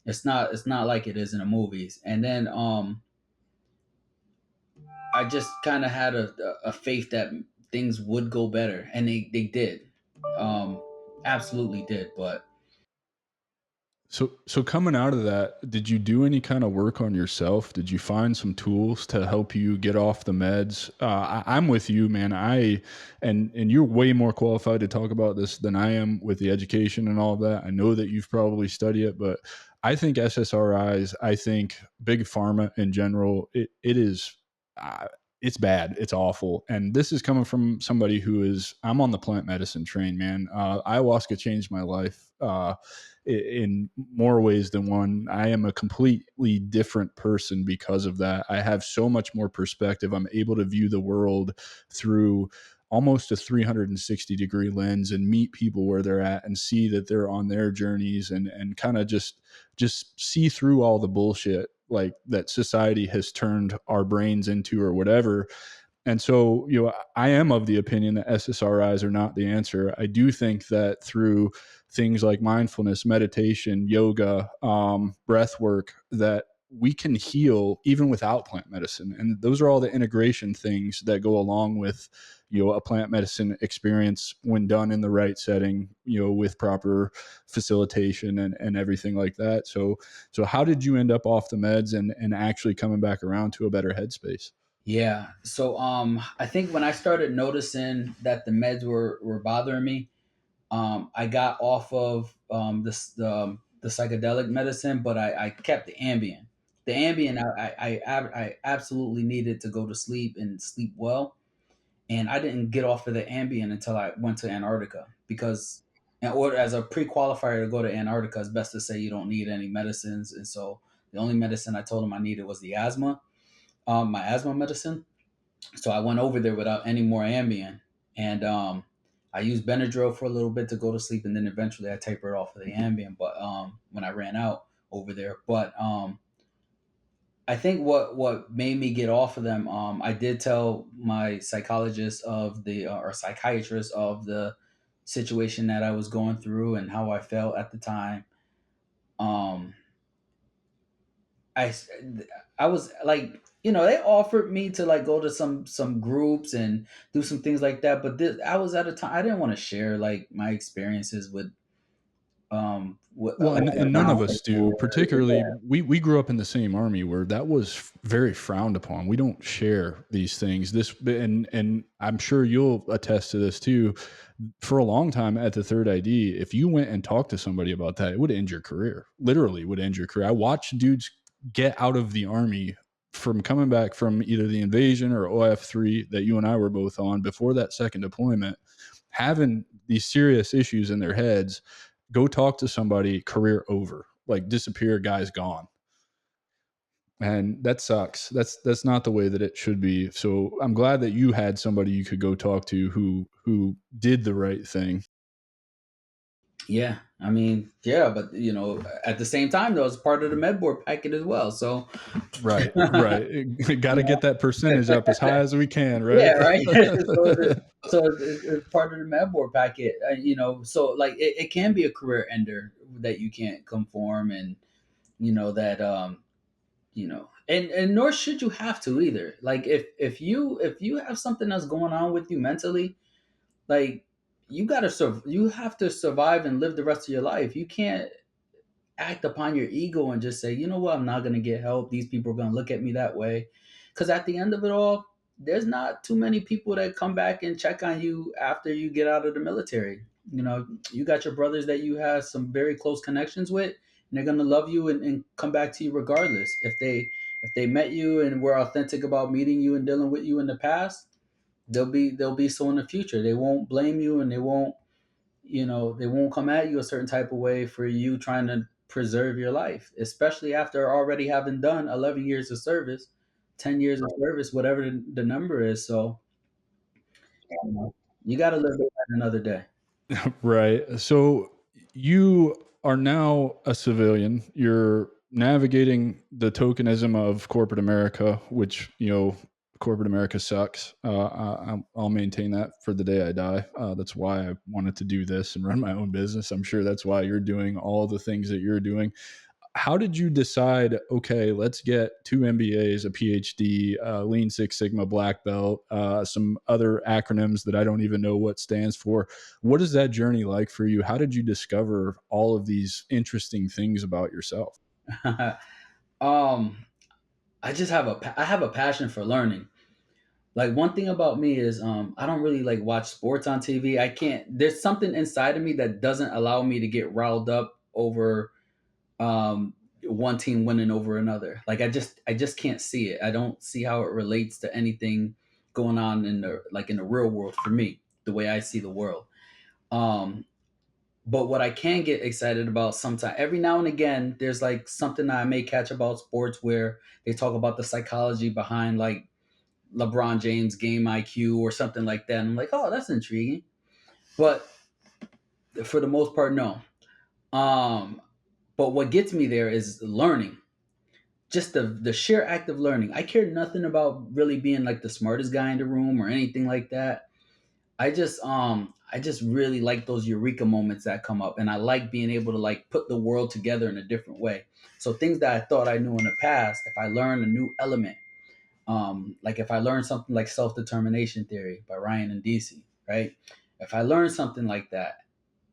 It's not like it is in the movies. And then I just kind of had a faith that things would go better, and they did, um, absolutely did. But So coming out of that, did you do any kind of work on yourself? Did you find some tools to help you get off the meds? I'm with you, man. And you're way more qualified to talk about this than I am with the education and all of that. I know that you've probably studied it, but I think SSRIs, I think big pharma in general, it is. Uh, it's bad. It's awful. And this is coming from somebody who is, I'm on the plant medicine train, man. Ayahuasca changed my life. In more ways than one. I am a completely different person because of that. I have so much more perspective. I'm able to view the world through almost a 360-degree lens and meet people where they're at and see that they're on their journeys and kind of just see through all the bullshit like that society has turned our brains into or whatever. And so, I am of the opinion that SSRIs are not the answer. I do think that through things like mindfulness, meditation, yoga, breath work, that we can heal even without plant medicine. And those are all the integration things that go along with, a plant medicine experience when done in the right setting, with proper facilitation and everything like that. So how did you end up off the meds and actually coming back around to a better headspace? yeah, so I think when I started noticing that the meds were bothering me, I got off of the psychedelic medicine, but I kept the Ambien. The Ambien, I absolutely needed to go to sleep and sleep well, and I didn't get off of the Ambien until I went to Antarctica because, in order as a pre-qualifier to go to Antarctica, it's best to say you don't need any medicines, and so the only medicine I told them I needed was the asthma, my asthma medicine. So I went over there without any more Ambien, and I used Benadryl for a little bit to go to sleep, and then eventually I tapered off of the Ambien. But when I ran out over there, but I think what made me get off of them, I did tell my psychologist of the or psychiatrist of the situation that I was going through and how I felt at the time. Um, I I was like, they offered me to like go to some groups and do some things like that, but I was at a time I didn't want to share like my experiences with Well, and none of around us do. people. Particularly, we grew up in the same army where that was very frowned upon. We don't share these things. And I'm sure you'll attest to this too. For a long time at the third ID, if you went and talked to somebody about that, it would end your career. Literally, would end your career. I watched dudes get out of the army from coming back from either the invasion or OF3 that you and I were both on before that second deployment, having these serious issues in their heads. Go talk to somebody, career over, like disappear, guy's gone. And that sucks. That's not the way that it should be. So I'm glad that you had somebody you could go talk to who did the right thing. Yeah, I mean, yeah, but at the same time, though, it's part of the med board packet as well. So, Right, right. Got you to get know, that percentage up as high as we can, yeah, right? right. So it's part of the med board packet. So like it can be a career ender that you can't conform, and that and nor should you have to either. Like if you have something that's going on with you mentally, like you have to survive and live the rest of your life. You can't act upon your ego and just say, you know what, I'm not going to get help. These people are going to look at me that way. Because at the end of it all, there's not too many people that come back and check on you after you get out of the military. You got your brothers that you have some very close connections with, and they're going to love you and come back to you regardless. If they met you and were authentic about meeting you and dealing with you in the past, they'll be so in the future. They won't blame you, and they won't come at you a certain type of way for you trying to preserve your life, especially after already having done 11 years of service, 10 years of service, whatever the number is. So You know? You got to live to fight another day. Right. So you are now a civilian. You're navigating the tokenism of corporate America, which, corporate America sucks. I'll maintain that for the day I die. That's why I wanted to do this and run my own business. I'm sure that's why you're doing all the things that you're doing. How did you decide, okay, let's get 2 MBAs, a PhD, Lean Six Sigma black belt, some other acronyms that I don't even know what stands for? What is that journey like for you? How did you discover all of these interesting things about yourself? um, I have a passion for learning. Like one thing about me is I don't really like watch sports on TV. I can't. There's something inside of me that doesn't allow me to get riled up over one team winning over another. Like I just can't see it. I don't see how it relates to anything going on in the real world for me, the way I see the world. Um, but what I can get excited about sometimes, every now and again, there's like something that I may catch about sports where they talk about the psychology behind like LeBron James game IQ or something like that. And I'm like, oh, that's intriguing. But for the most part, no. Um, but what gets me there is learning, just the sheer act of learning. I care nothing about really being like the smartest guy in the room or anything like that. I just really like those eureka moments that come up, and I like being able to like put the world together in a different way. So things that I thought I knew in the past, if I learn a new element, like if I learn something like self-determination theory by Ryan and DC, right? If I learn something like that,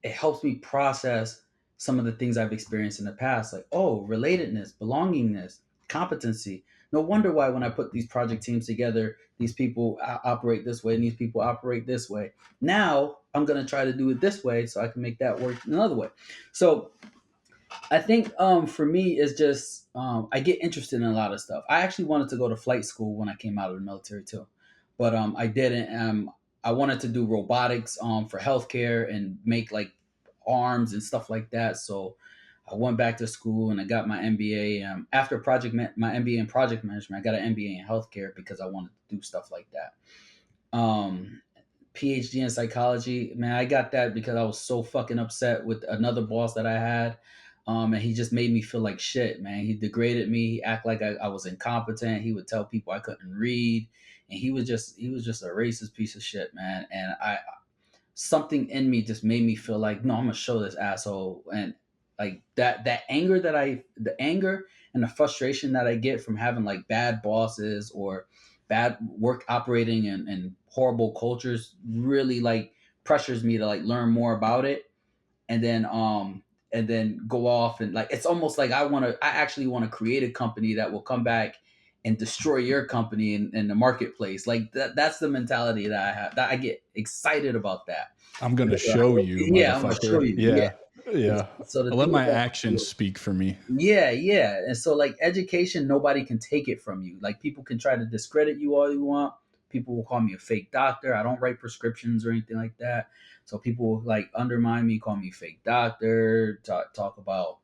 it helps me process some of the things I've experienced in the past, like, oh, relatedness, belongingness, competency. No wonder why when I put these project teams together, these people operate this way and these people operate this way. Now I'm going to try to do it this way so I can make that work another way. So I think for me is just I get interested in a lot of stuff. I actually wanted to go to flight school when I came out of the military too, but I didn't. I wanted to do robotics for healthcare and make like arms and stuff like that. So I went back to school and I got my MBA. After my MBA in project management, I got an MBA in healthcare because I wanted to do stuff like that. Um, PhD in psychology, man, I got that because I was so fucking upset with another boss that I had. And he just made me feel like shit, man. He degraded me. He acted like I was incompetent. He would tell people I couldn't read, and he was just a racist piece of shit, man. And I something in me just made me feel like, no, I'm gonna show this asshole. And like the anger and the frustration that I get from having like bad bosses or bad work operating and horrible cultures really like pressures me to like learn more about it, and then go off and like it's almost like I actually want to create a company that will come back and destroy your company in the marketplace. Like that's the mentality that I have. That I get excited about that. I'm going to show you, Yeah, I'm gonna show motherfucker. you. Yeah. Yeah. Yeah. So the I let thing is my that actions speak for me. yeah, yeah. And so like education, nobody can take it from you. Like people can try to discredit you all you want. People will call me a fake doctor. I don't write prescriptions or anything like that. So people will like undermine me, call me fake doctor, talk about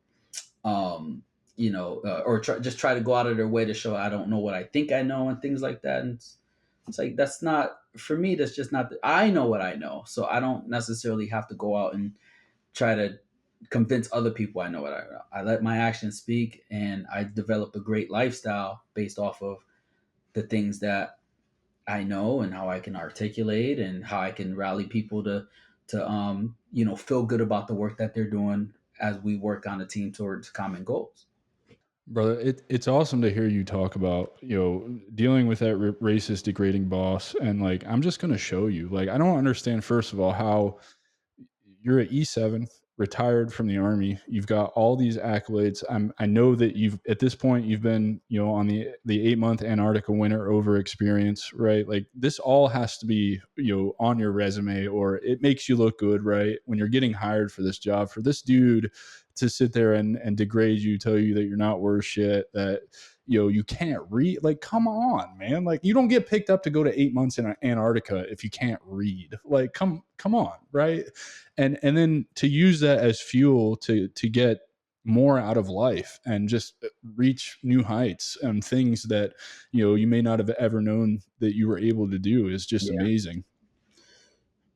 or just try to go out of their way to show I don't know what I think I know and things like that. And it's like that's not for me. That's just not. I know what I know, so I don't necessarily have to go out and try to convince other people I know what I know. I let my actions speak, and I develop a great lifestyle based off of the things that I know and how I can articulate and how I can rally people to feel good about the work that they're doing as we work on a team towards common goals. Brother, it's awesome to hear you talk about, dealing with that racist, degrading boss. And like, I'm just going to show you. Like, I don't understand, first of all, how you're at E7, retired from the army. You've got all these accolades. I know that you've at this point you've been on the 8 month Antarctica winter over experience, right? Like this all has to be on your resume, or it makes you look good, right? When you're getting hired for this job, for this dude to sit there and degrade you, tell you that you're not worth shit, that you can't read. Like, come on, man. Like, you don't get picked up to go to 8 months in Antarctica if you can't read. Like, come on, right? And then to use that as fuel to get more out of life and just reach new heights and things that you may not have ever known that you were able to do is just Yeah. amazing.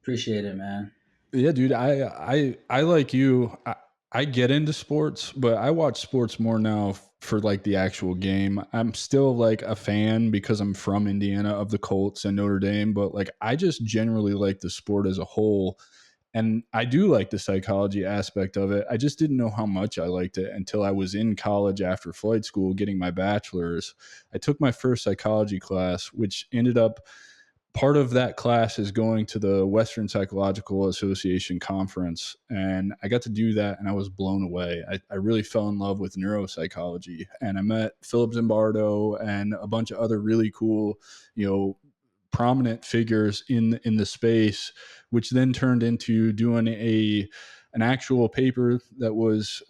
Appreciate it, man. Yeah, dude, I like you. I get into sports, but I watch sports more now for like the actual game. I'm still like a fan because I'm from Indiana of the Colts and Notre Dame, but like I just generally like the sport as a whole. And I do like the psychology aspect of it. I just didn't know how much I liked it until I was in college after flight school getting my bachelor's. I took my first psychology class, which ended up part of that class is going to the Western Psychological Association conference. And I got to do that and I was blown away. I really fell in love with neuropsychology and I met Philip Zimbardo and a bunch of other really cool, you know, prominent figures in the space, which then turned into doing a an actual paper that was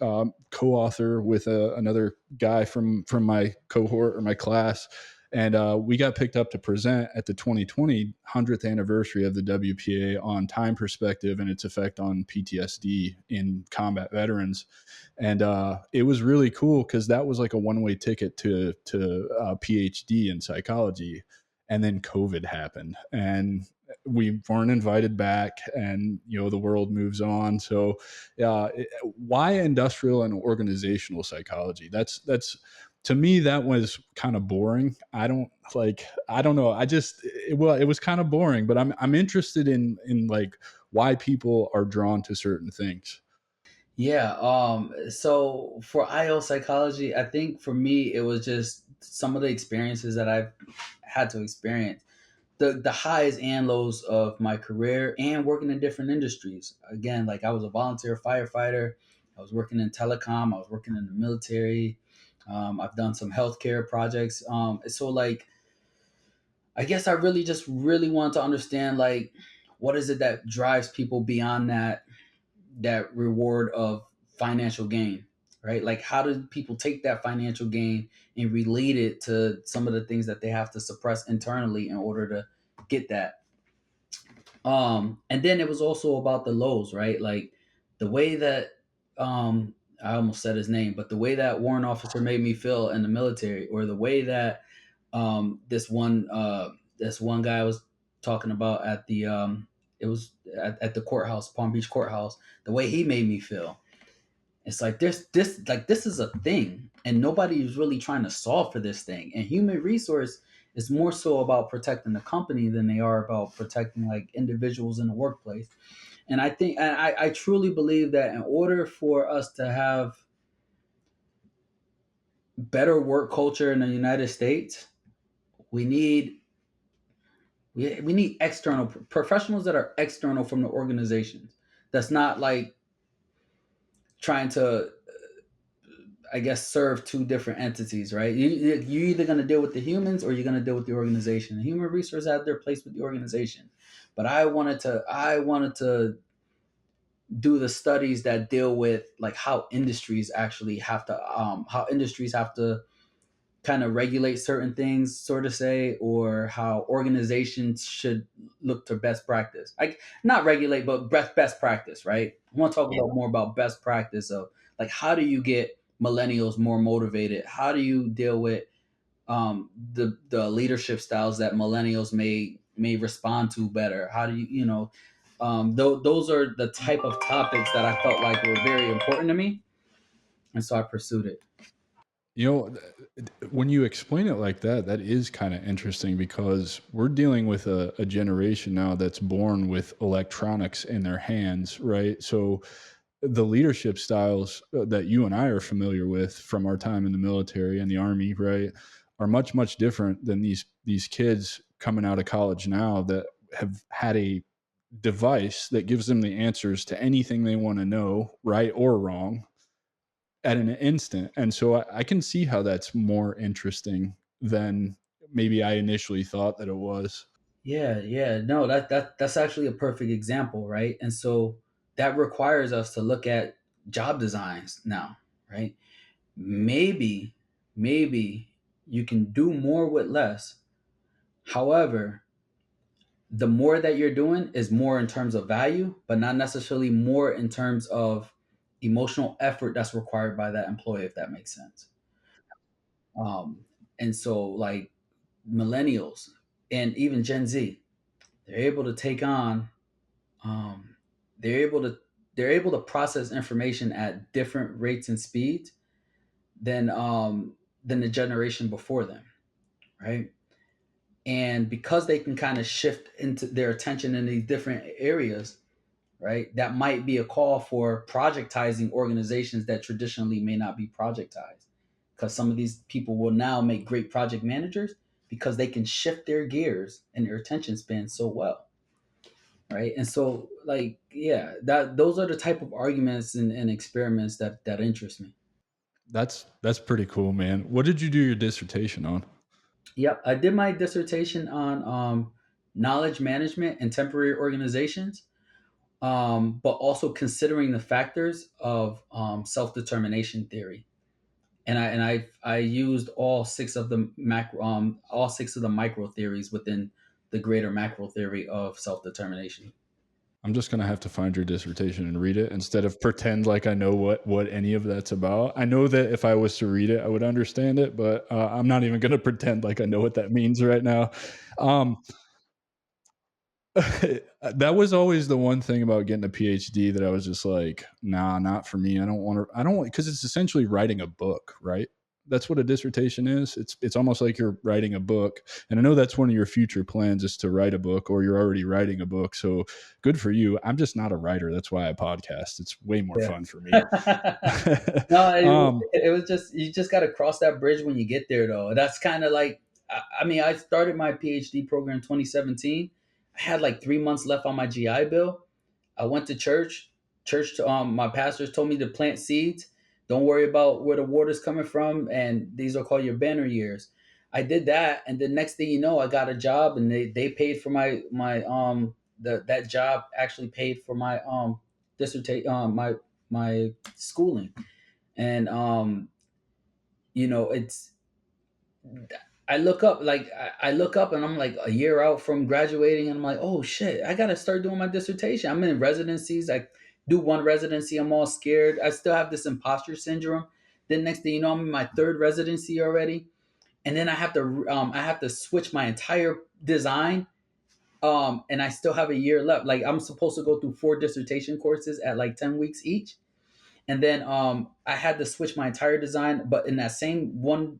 co-author with another guy from my cohort or my class, and we got picked up to present at the 2020 100th anniversary of the WPA on time perspective and its effect on PTSD in combat veterans. And it was really cool because that was like a one-way ticket to PhD in psychology. And then COVID happened, and we weren't invited back, and the world moves on. So, why industrial and organizational psychology? That's to me that was kind of boring. I don't know. Well, it was kind of boring, but I'm interested in like why people are drawn to certain things. Yeah. So for IO psychology, I think for me it was just some of the experiences that I've had to experience, the highs and lows of my career and working in different industries. Again, like I was a volunteer firefighter, I was working in telecom, I was working in the military. I've done some healthcare projects. So like, I guess I really just really want to understand like what is it that drives people beyond that reward of financial gain, right? Like how do people take that financial gain and relate it to some of the things that they have to suppress internally in order to get that. And then it was also about the lows, right? Like the way that I almost said his name, but the way that warrant officer made me feel in the military, or the way that this one guy I was talking about at the it was at the courthouse, Palm Beach courthouse, the way he made me feel. It's like this is a thing, and nobody is really trying to solve for this thing. And human resource is more so about protecting the company than they are about protecting like individuals in the workplace. And I think, and I truly believe that in order for us to have better work culture in the United States, we need we need external professionals that are external from the organizations. That's not like trying to, I guess, serve two different entities, right? You're either going to deal with the humans or you're going to deal with the organization. The human resources have their place with the organization, but I wanted to do the studies that deal with like how industries actually have to how industries have to kind of regulate certain things, sort of say, or how organizations should look to best practice. Like not regulate, but best practice, right? I want to talk about more about best practice of like how do you get millennials more motivated? How do you deal with the leadership styles that millennials may respond to better? How do those are the type of topics that I felt like were very important to me, and so I pursued it. You know, when you explain it like that, that is kind of interesting because we're dealing with a generation now that's born with electronics in their hands, right? So the leadership styles that you and I are familiar with from our time in the military and the army, right, are much different than these kids coming out of college now that have had a device that gives them the answers to anything they want to know, right or wrong, at an instant. And so I can see how that's more interesting than maybe I initially thought that it was. Yeah, yeah. No, that's actually a perfect example, right? And so that requires us to look at job designs now, right? Maybe, maybe you can do more with less. However, the more that you're doing is more in terms of value, but not necessarily more in terms of emotional effort that's required by that employee, if that makes sense. Um, and so, like millennials and even Gen Z, they're able to take on um, they're able to they're able to process information at different rates and speeds than the generation before them, right? And because they can kind of shift into their attention in these different areas, right? That might be a call for projectizing organizations that traditionally may not be projectized. Because some of these people will now make great project managers because they can shift their gears and their attention span so well, right? And so, like, yeah, that those are the type of arguments and experiments that interest me. That's pretty cool, man. What did you do your dissertation on? Yep, I did my dissertation on knowledge management and temporary organizations, but also considering the factors of self determination theory. And I used all six of the micro theories within the greater macro theory of self determination. I'm just gonna have to find your dissertation and read it instead of pretend like I know what any of that's about. I know that if I was to read it, I would understand it, but I'm not even gonna pretend like I know what that means right now. Um, that was always the one thing about getting a PhD that I was just like, nah, not for me. I don't want to. I don't want because it's essentially writing a book, right? That's what a dissertation is. It's almost like you're writing a book, and I know that's one of your future plans is to write a book, or you're already writing a book. So good for you. I'm just not a writer. That's why I podcast. It's way more Yeah. fun for me. No, um, it was just you just got to cross that bridge when you get there, though. That's kind of like I mean, I started my PhD program in 2017. I had like 3 months left on my GI Bill. I went to church. My pastors told me to plant seeds. Don't worry about where the water's coming from, and these are called your banner years. I did that, and the next thing you know, I got a job, and they paid for that job actually paid for my dissertation my schooling, and it's I look up and I'm like a year out from graduating and I'm like, oh shit, I gotta start doing my dissertation. I'm in residencies. I do one residency, I'm all scared. I still have this imposter syndrome. Then next thing you know, I'm in my third residency already, and then I have to switch my entire design. And I still have a year left. Like I'm supposed to go through 4 dissertation courses at like 10 weeks each, and then I had to switch my entire design. But in that same one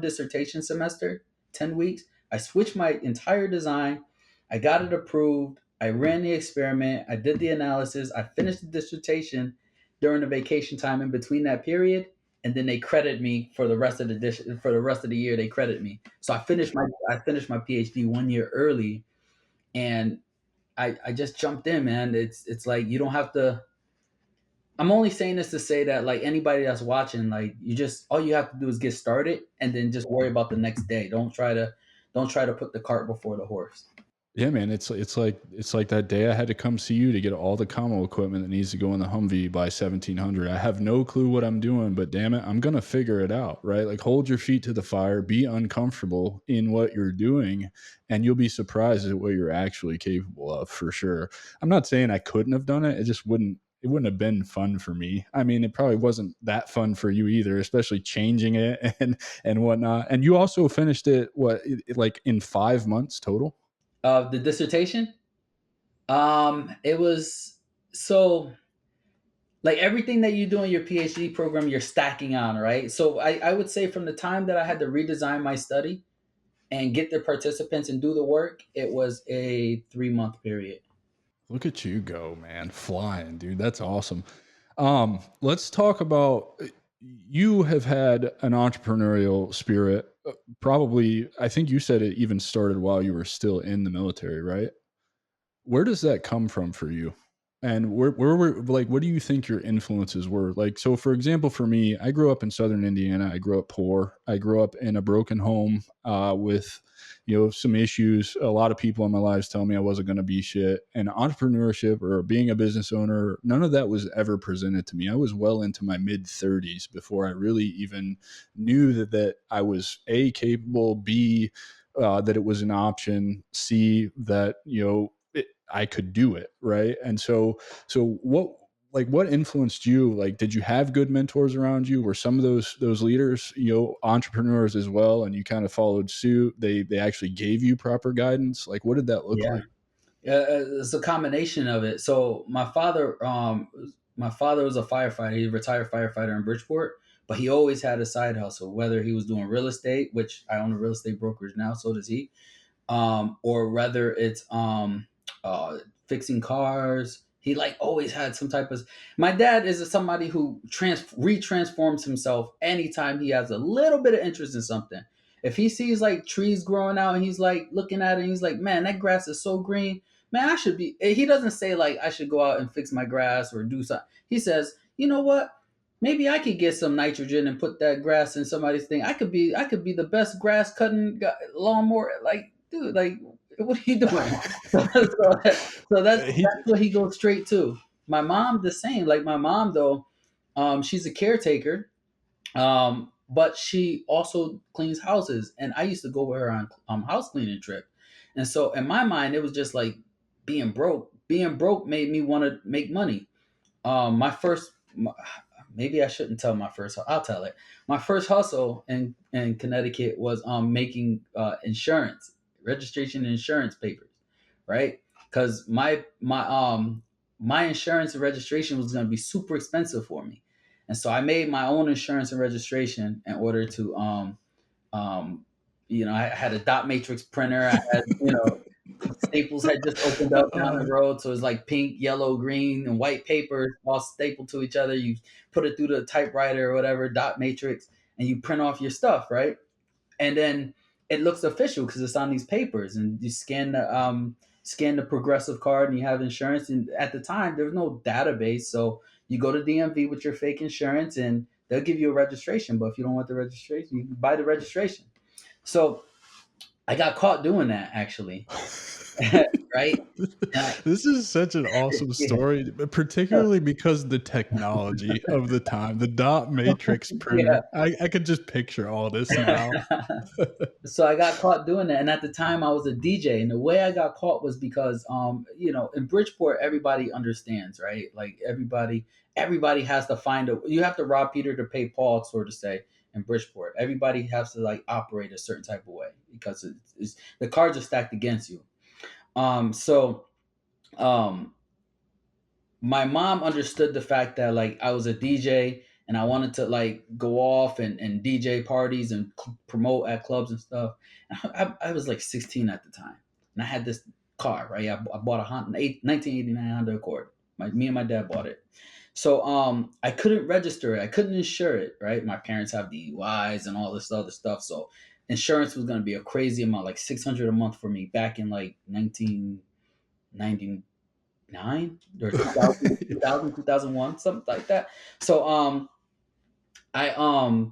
dissertation semester, 10 weeks, I switched my entire design. I got it approved. I ran the experiment. I did the analysis. I finished the dissertation during the vacation time in between that period, and then they credit me for the rest of for the rest of the year. They credit me. So I finished my PhD 1 year early, and I just jumped in, man. It's like you don't have to. I'm only saying this to say that like anybody that's watching, like you just all you have to do is get started and then just worry about the next day. Don't try to put the cart before the horse. Yeah, man, it's like that day I had to come see you to get all the commo equipment that needs to go in the Humvee by 1700. I have no clue what I'm doing, but damn it, I'm gonna figure it out, right? Like hold your feet to the fire, be uncomfortable in what you're doing, and you'll be surprised at what you're actually capable of for sure. I'm not saying I couldn't have done it, it wouldn't have been fun for me. I mean, it probably wasn't that fun for you either, especially changing it and whatnot. And you also finished it like in 5 months total? The dissertation, it was so like everything that you do in your PhD program, you're stacking on, right? So I would say from the time that I had to redesign my study and get the participants and do the work, it was a 3 month period. Look at you go, man. Flying, dude. That's awesome. Let's talk about you have had an entrepreneurial spirit. Probably, I think you said it even started while you were still in the military, right? Where does that come from for you? And where were like what do you think your influences were? Like so for example for me, I grew up in southern Indiana. I grew up poor. I grew up in a broken home with some issues. A lot of people in my lives tell me I wasn't going to be shit. And entrepreneurship or being a business owner, none of that was ever presented to me. I was well into my mid 30s before I really even knew that I was A capable, B that it was an option, C that I could do it, right? And so what influenced you? Like, did you have good mentors around you? Were some of those leaders, entrepreneurs as well, and you kind of followed suit? They actually gave you proper guidance. Like, what did that look Yeah. like? It's a combination of it. So my father was a firefighter. He's a retired firefighter in Bridgeport, but he always had a side hustle. Whether he was doing real estate, which I own a real estate brokerage now, so does he, or whether it's fixing cars. He like always had some type of. My dad is somebody who retransforms himself anytime he has a little bit of interest in something. If he sees like trees growing out and he's like looking at it and he's like, man, that grass is so green. Man, I should be. He doesn't say like I should go out and fix my grass or do something. He says, you know what? Maybe I could get some nitrogen and put that grass in somebody's thing. I could be the best grass cutting lawnmower. Like, dude, like, what are you doing? So He, that's what he goes straight to. My mom, the same. Like my mom, though, she's a caretaker, but she also cleans houses, and I used to go with her on house cleaning trip. And so in my mind, it was just like being broke. Being broke made me want to make money. My first, maybe I shouldn't tell my first. I'll tell it. My first hustle in Connecticut was making insurance, registration and insurance papers, right? Because my insurance and registration was going to be super expensive for me, and so I made my own insurance and registration in order to um I had a dot matrix printer. I had Staples had just opened up down the road, so it's like pink, yellow, green, and white paper all stapled to each other. You put it through the typewriter or whatever, dot matrix, and you print off your stuff, right? And then it looks official because it's on these papers, and you scan the progressive card, and you have insurance. And at the time, there was no database, so you go to DMV with your fake insurance, and they'll give you a registration. But if you don't want the registration, you can buy the registration. So I got caught doing that actually. Right? this is such an awesome Yeah. story, particularly because the technology of the time, the dot matrix Yeah. printer. I could just picture all this now. So I got caught doing that, and at the time I was a DJ, and the way I got caught was because in Bridgeport everybody understands, right? Like everybody has to find a. You have to rob Peter to pay Paul, sort of say. In Bridgeport, everybody has to like operate a certain type of way because the cards are stacked against you. So um, my mom understood the fact that like I was a DJ and I wanted to like go off and DJ parties and promote at clubs and stuff. And I was like 16 at the time, and I had this car. Right, I bought a 1989 Honda Accord. Me and my dad bought it. So I couldn't register it. I couldn't insure it. Right, my parents have DUIs and all this other stuff. So insurance was going to be a crazy amount, like 600 a month for me back in like 1999 or 2001, something like that. So I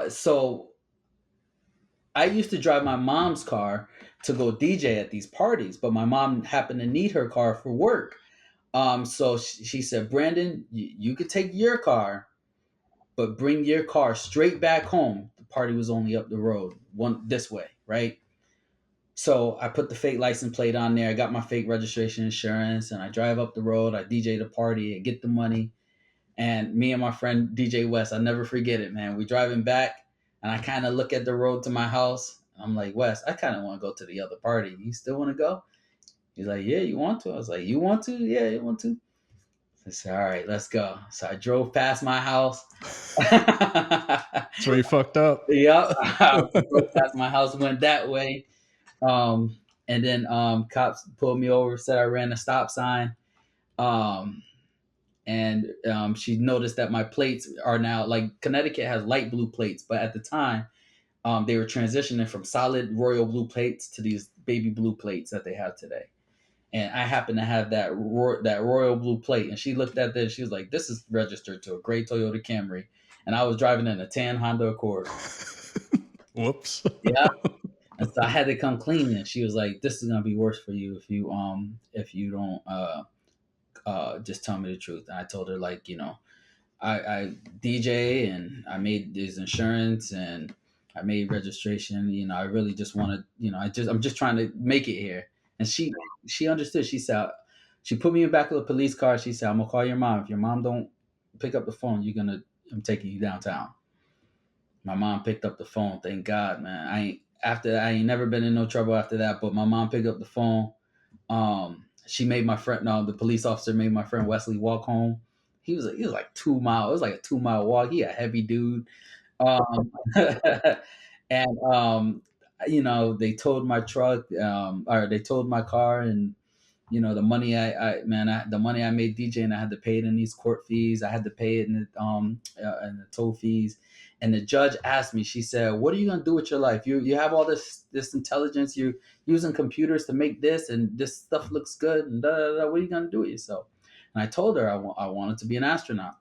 so I used to drive my mom's car to go DJ at these parties, but my mom happened to need her car for work. So she said, Brandon, you could take your car, but bring your car straight back home. The party was only up the road, one this way, right? So I put the fake license plate on there. I got my fake registration insurance, and I drive up the road. I DJ the party. I get the money, and me and my friend DJ West, I never forget it, man. We driving back, and I kind of look at the road to my house. And I'm like, West, I kind of want to go to the other party. You still want to go? He's like, Yeah, you want to? I was like, You want to? Yeah, you want to? I said, All right, let's go. So I drove past my house. That's where you fucked up. Yep, I drove past my house, went that way. Um, and then cops pulled me over, said I ran a stop sign. Um, and she noticed that my plates are now like Connecticut has light blue plates, but at the time they were transitioning from solid royal blue plates to these baby blue plates that they have today. And I happen to have that royal blue plate, and she looked at this. She was like, "This is registered to a gray Toyota Camry," and I was driving in a tan Honda Accord. Whoops. Yeah. And so I had to come clean, and she was like, "This is gonna be worse for you if you don't just tell me the truth." And I told her like, I DJ and I made this insurance and I made registration. I really just wanted, I'm just trying to make it here. And she understood. She put me in the back of the police car. She said, "I'm gonna call your mom. If your mom don't pick up the phone, I'm taking you downtown." My mom picked up the phone. Thank God, man. I ain't never been in no trouble after that. But my mom picked up the phone. She made my friend, no, the police officer made my friend Wesley walk home. He was like 2 mile. It was like a 2 mile walk. He a heavy dude. Um, and you know, they towed my truck, or they towed my car, and you know, the money the money I made DJing, I had to pay it in these court fees. I had to pay it in the toll fees. And the judge asked me, she said, "What are you gonna do with your life? You have all this intelligence. You're using computers to make this, and this stuff looks good. And da, da, da. What are you gonna do with yourself?" And I told her I wanted to be an astronaut,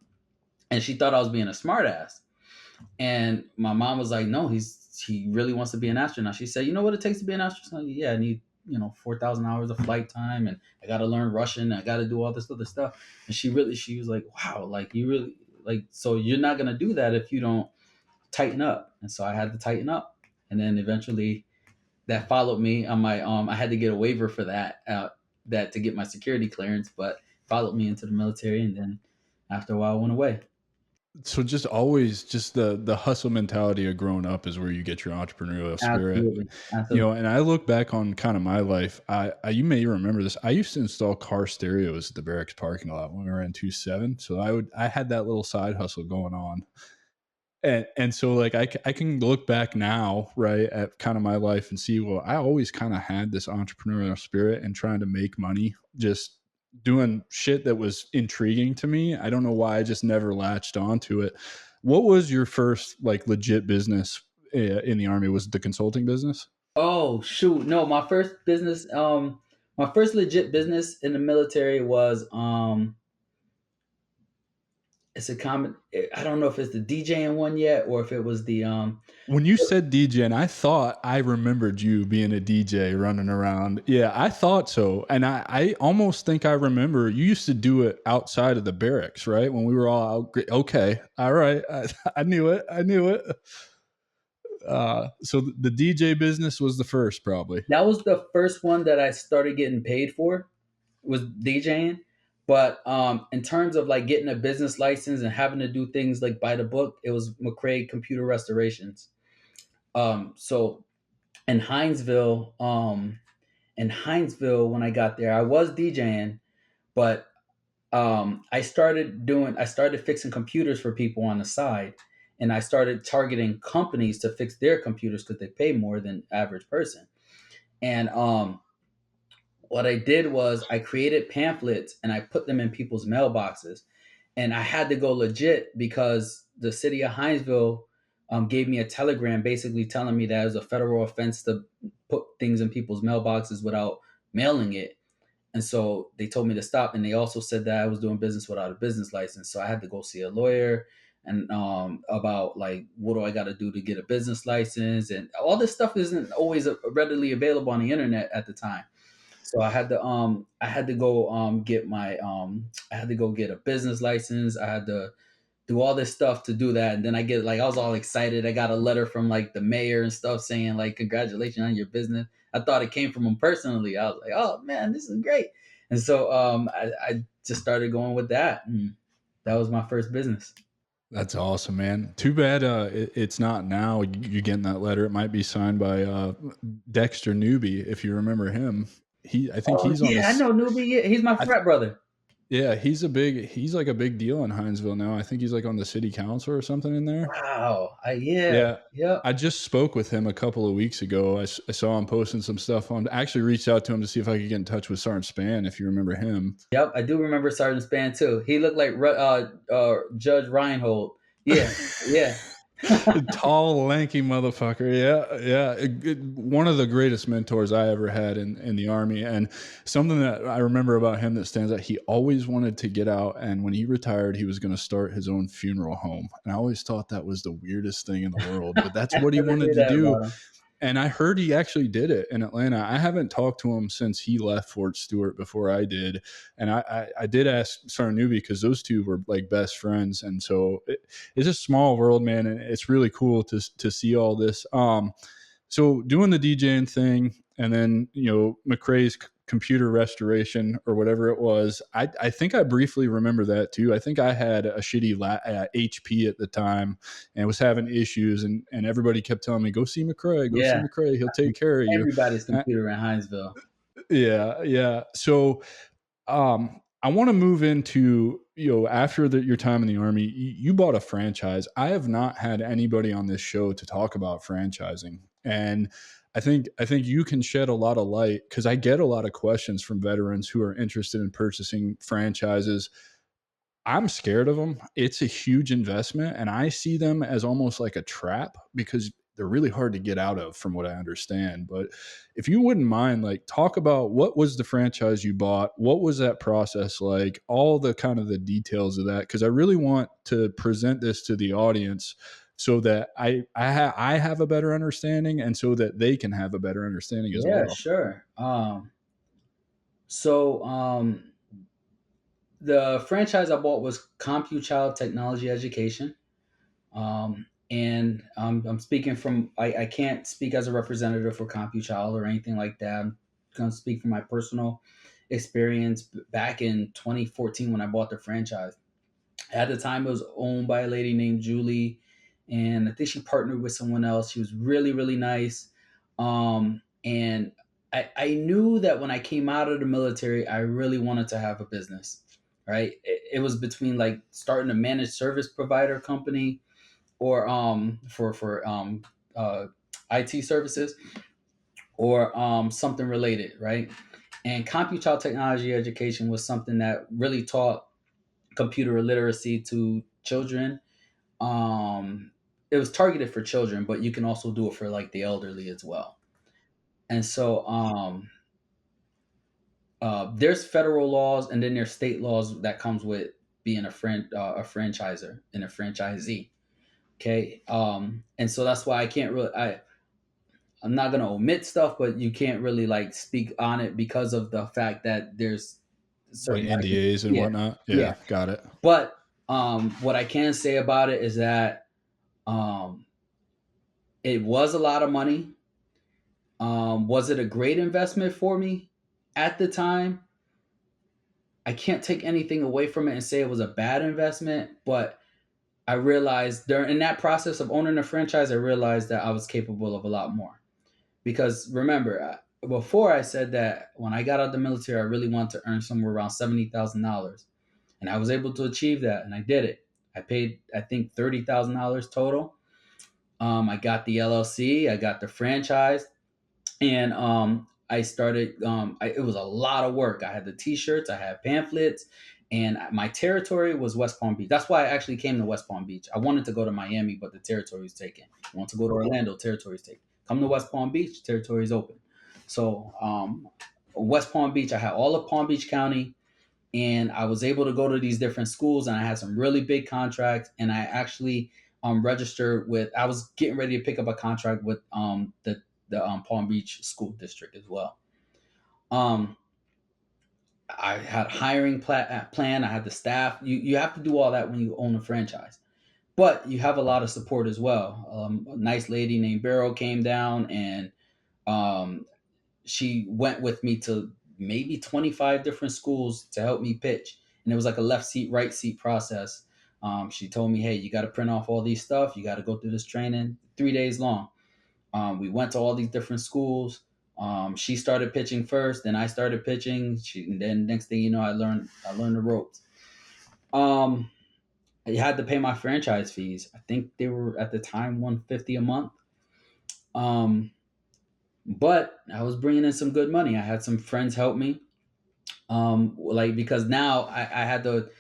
and she thought I was being a smartass. And my mom was like, "No, he really wants to be an astronaut." She said, "You know what it takes to be an astronaut? Yeah, I need 4,000 hours of flight time, and I got to learn Russian. And I got to do all this other stuff." And she was like, "Wow, like you really like so you're not gonna do that if you don't tighten up." And so I had to tighten up, and then eventually that followed me on my I had to get a waiver for that to get my security clearance, but followed me into the military, and then after a while I went away. So just always just the hustle mentality of growing up is where you get your entrepreneurial spirit. Absolutely, absolutely. And I look back on kind of my life. You may remember this. I used to install car stereos at the barracks parking lot when we were in 27. So I had that little side hustle going on. And so like I can look back now, right, at kind of my life and see, well, I always kind of had this entrepreneurial spirit and trying to make money, just doing shit that was intriguing to me. I don't know why I just never latched onto it. What was your first like legit business in the army? Was it the consulting business? Oh shoot, no, my first legit business in the military was it's a common I don't know if it's the DJing one yet or if it was the When you said DJ, and I thought I remembered you being a DJ running around. Yeah, I thought so. And I almost think I remember you used to do it outside of the barracks, right? When we were all out. Okay. All right. I knew it. I knew it. So the DJ business was the first, probably. that was the first one that I started getting paid for, was DJing. But in terms of like getting a business license and having to do things like by the book, it was McCray Computer Restorations. So in Hinesville, when I got there, I was DJing, but I started fixing computers for people on the side, and I started targeting companies to fix their computers because they pay more than average person. And what I did was I created pamphlets and I put them in people's mailboxes, and I had to go legit because the city of Hinesville gave me a telegram basically telling me that it was a federal offense to put things in people's mailboxes without mailing it. And so they told me to stop. And they also said that I was doing business without a business license. So I had to go see a lawyer and about like, what do I got to do to get a business license? And all this stuff isn't always readily available on the internet at the time. So I had to go get my I had to go get a business license. I had to do all this stuff to do that. And then I was all excited. I got a letter from like the mayor and stuff saying like, "Congratulations on your business." I thought it came from him personally. I was like, "Oh man, this is great." And so I just started going with that. And that was my first business. That's awesome, man. Too bad it's not now. You getting that letter? It might be signed by Dexter Newby, if you remember him. I think Oh he's on yeah, I this. know Newbie. Yeah, he's my I, frat brother. yeah, he's like a big deal in Hinesville now. I think he's like on the city council or something in there. Wow. Yeah. Yeah, Yep. I just spoke with him a couple of weeks ago. I saw him posting some stuff on. I actually reached out to him to see if I could get in touch with Sergeant Span, if you remember him. Yep. I do remember Sergeant Span too. He looked like Judge Reinhold. Yeah. Yeah. Tall, lanky motherfucker. Yeah, yeah. One of the greatest mentors I ever had in the army, and something that I remember about him that stands out. He always wanted to get out, and when he retired, he was going to start his own funeral home. And I always thought that was the weirdest thing in the world, but that's I what he never wanted knew to that do. about him. And I heard he actually did it in Atlanta. I haven't talked to him since he left Fort Stewart before I did. And I did ask Sergeant Newby because those two were like best friends. And so it's a small world, man. And it's really cool to see all this. So doing the DJing thing and then, McCray's computer restoration or whatever it was, I think I briefly remember that too. I think I had a shitty HP at the time and was having issues, and everybody kept telling me, go see McCray, go see Yeah. McCray, he'll take care of you. Everybody's Uh, computer in Hinesville. Yeah, yeah. So, I want to move into, after your time in the army, you bought a franchise. I have not had anybody on this show to talk about franchising, and I think you can shed a lot of light because I get a lot of questions from veterans who are interested in purchasing franchises. I'm scared of them. It's a huge investment, and I see them as almost like a trap because they're really hard to get out of, from what I understand. But if you wouldn't mind, like, talk about what was the franchise you bought, what was that process like, all the kind of the details of that, because I really want to present this to the audience so that I have a better understanding, and so that they can have a better understanding as Yeah, well. sure. So the franchise I bought was CompuChild Technology Education. And I'm speaking from, I can't speak as a representative for CompuChild or anything like that. I'm going to speak from my personal experience back in 2014 when I bought the franchise. At the time, it was owned by a lady named Julie, and I think she partnered with someone else. She was really, really nice. And I knew that when I came out of the military, I really wanted to have a business, right? It was between like starting a managed service provider company or for uh, IT services or something related, right? And CompuChild Technology Education was something that really taught computer literacy to children. It was targeted for children, but you can also do it for like the elderly as well. And so there's federal laws and then there's state laws that comes with being a franchiser and a franchisee. Okay, and so that's why I can't really I'm not gonna omit stuff, but you can't really like speak on it because of the fact that there's Like certain NDAs and yeah, whatnot. yeah. Yeah, got it. But what I can say about it is that um, it was a lot of money. Was it a great investment for me at the time? I can't take anything away from it and say it was a bad investment, but I realized during in that process of owning a franchise, I realized that I was capable of a lot more. Because remember, before I said that when I got out of the military, I really wanted to earn somewhere around $70,000, and I was able to achieve that, and I did it. I paid, I think, $30,000 total. I got the LLC, I got the franchise, and I started. It was a lot of work. I had the T-shirts, I had pamphlets, and my territory was West Palm Beach. That's why I actually came to West Palm Beach. I wanted to go to Miami, but the territory was taken. I want to go to Orlando, territory is taken. Come to West Palm Beach, territory is open. So West Palm Beach, I had all of Palm Beach County, and I was able to go to these different schools, and I had some really big contracts, and I actually registered with. I was getting ready to pick up a contract with the Palm Beach School District as well. Um, I had hiring plan. I had the staff. You have to do all that when you own a franchise, but you have a lot of support as well. A nice lady named Barrow came down and um, she went with me to maybe 25 different schools to help me pitch. And it was like a left seat, right seat process. She told me, hey, you got to print off all these stuff. You got to go through this training, 3 days long. We went to all these different schools. She started pitching first, then I started pitching. And then next thing you know, I learned the ropes. Um, I had to pay my franchise fees. I think they were at the time 150 a month. Um, but I was bringing in some good money. I had some friends help me. Like because now I had to.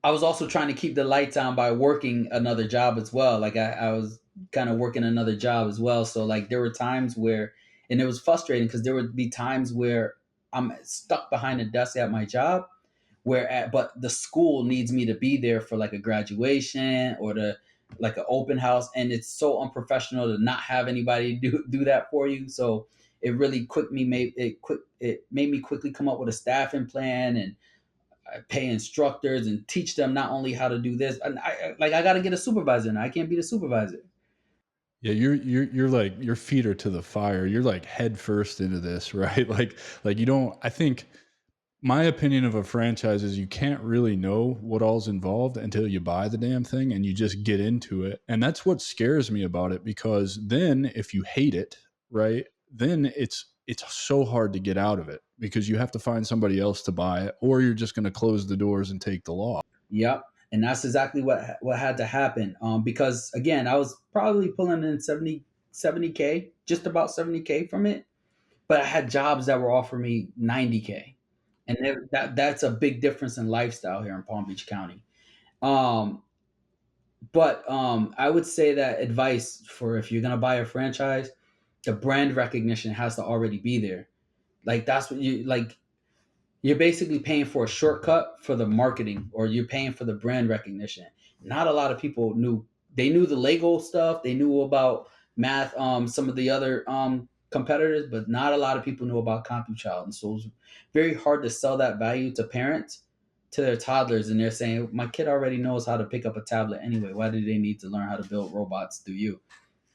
I was also trying to keep the lights on by working another job as well. Like I was kind of working another job as well. So like there were times where, and it was frustrating because there would be times where I'm stuck behind a desk at my job, but the school needs me to be there for like a graduation or to like an open house, and it's so unprofessional to not have anybody do that for you. So it really it made me quickly come up with a staffing plan and I pay instructors and teach them not only how to do this. And I got to get a supervisor now. I can't be the supervisor. Yeah, you're like your feet are to the fire. You're like head first into this, right? Like you don't. I think my opinion of a franchise is you can't really know what all's involved until you buy the damn thing and you just get into it. And that's what scares me about it because then if you hate it, right, then it's so hard to get out of it because you have to find somebody else to buy it, or you're just going to close the doors and take the loss. Yep. And that's exactly what had to happen. Because again, I was probably pulling in 70K, just about 70K from it, but I had jobs that were offering me 90K, and that's a big difference in lifestyle here in Palm Beach County. Um, but I would say that advice for if you're gonna buy a franchise, the brand recognition has to already be there. Like that's what you like. You're basically paying for a shortcut for the marketing, or you're paying for the brand recognition. Not a lot of people knew. They knew the Lego stuff. They knew about math. Some of the other competitors, but not a lot of people knew about CompuChild, and so it was very hard to sell that value to parents, to their toddlers, and they're saying, "My kid already knows how to pick up a tablet anyway. Why do they need to learn how to build robots through you?"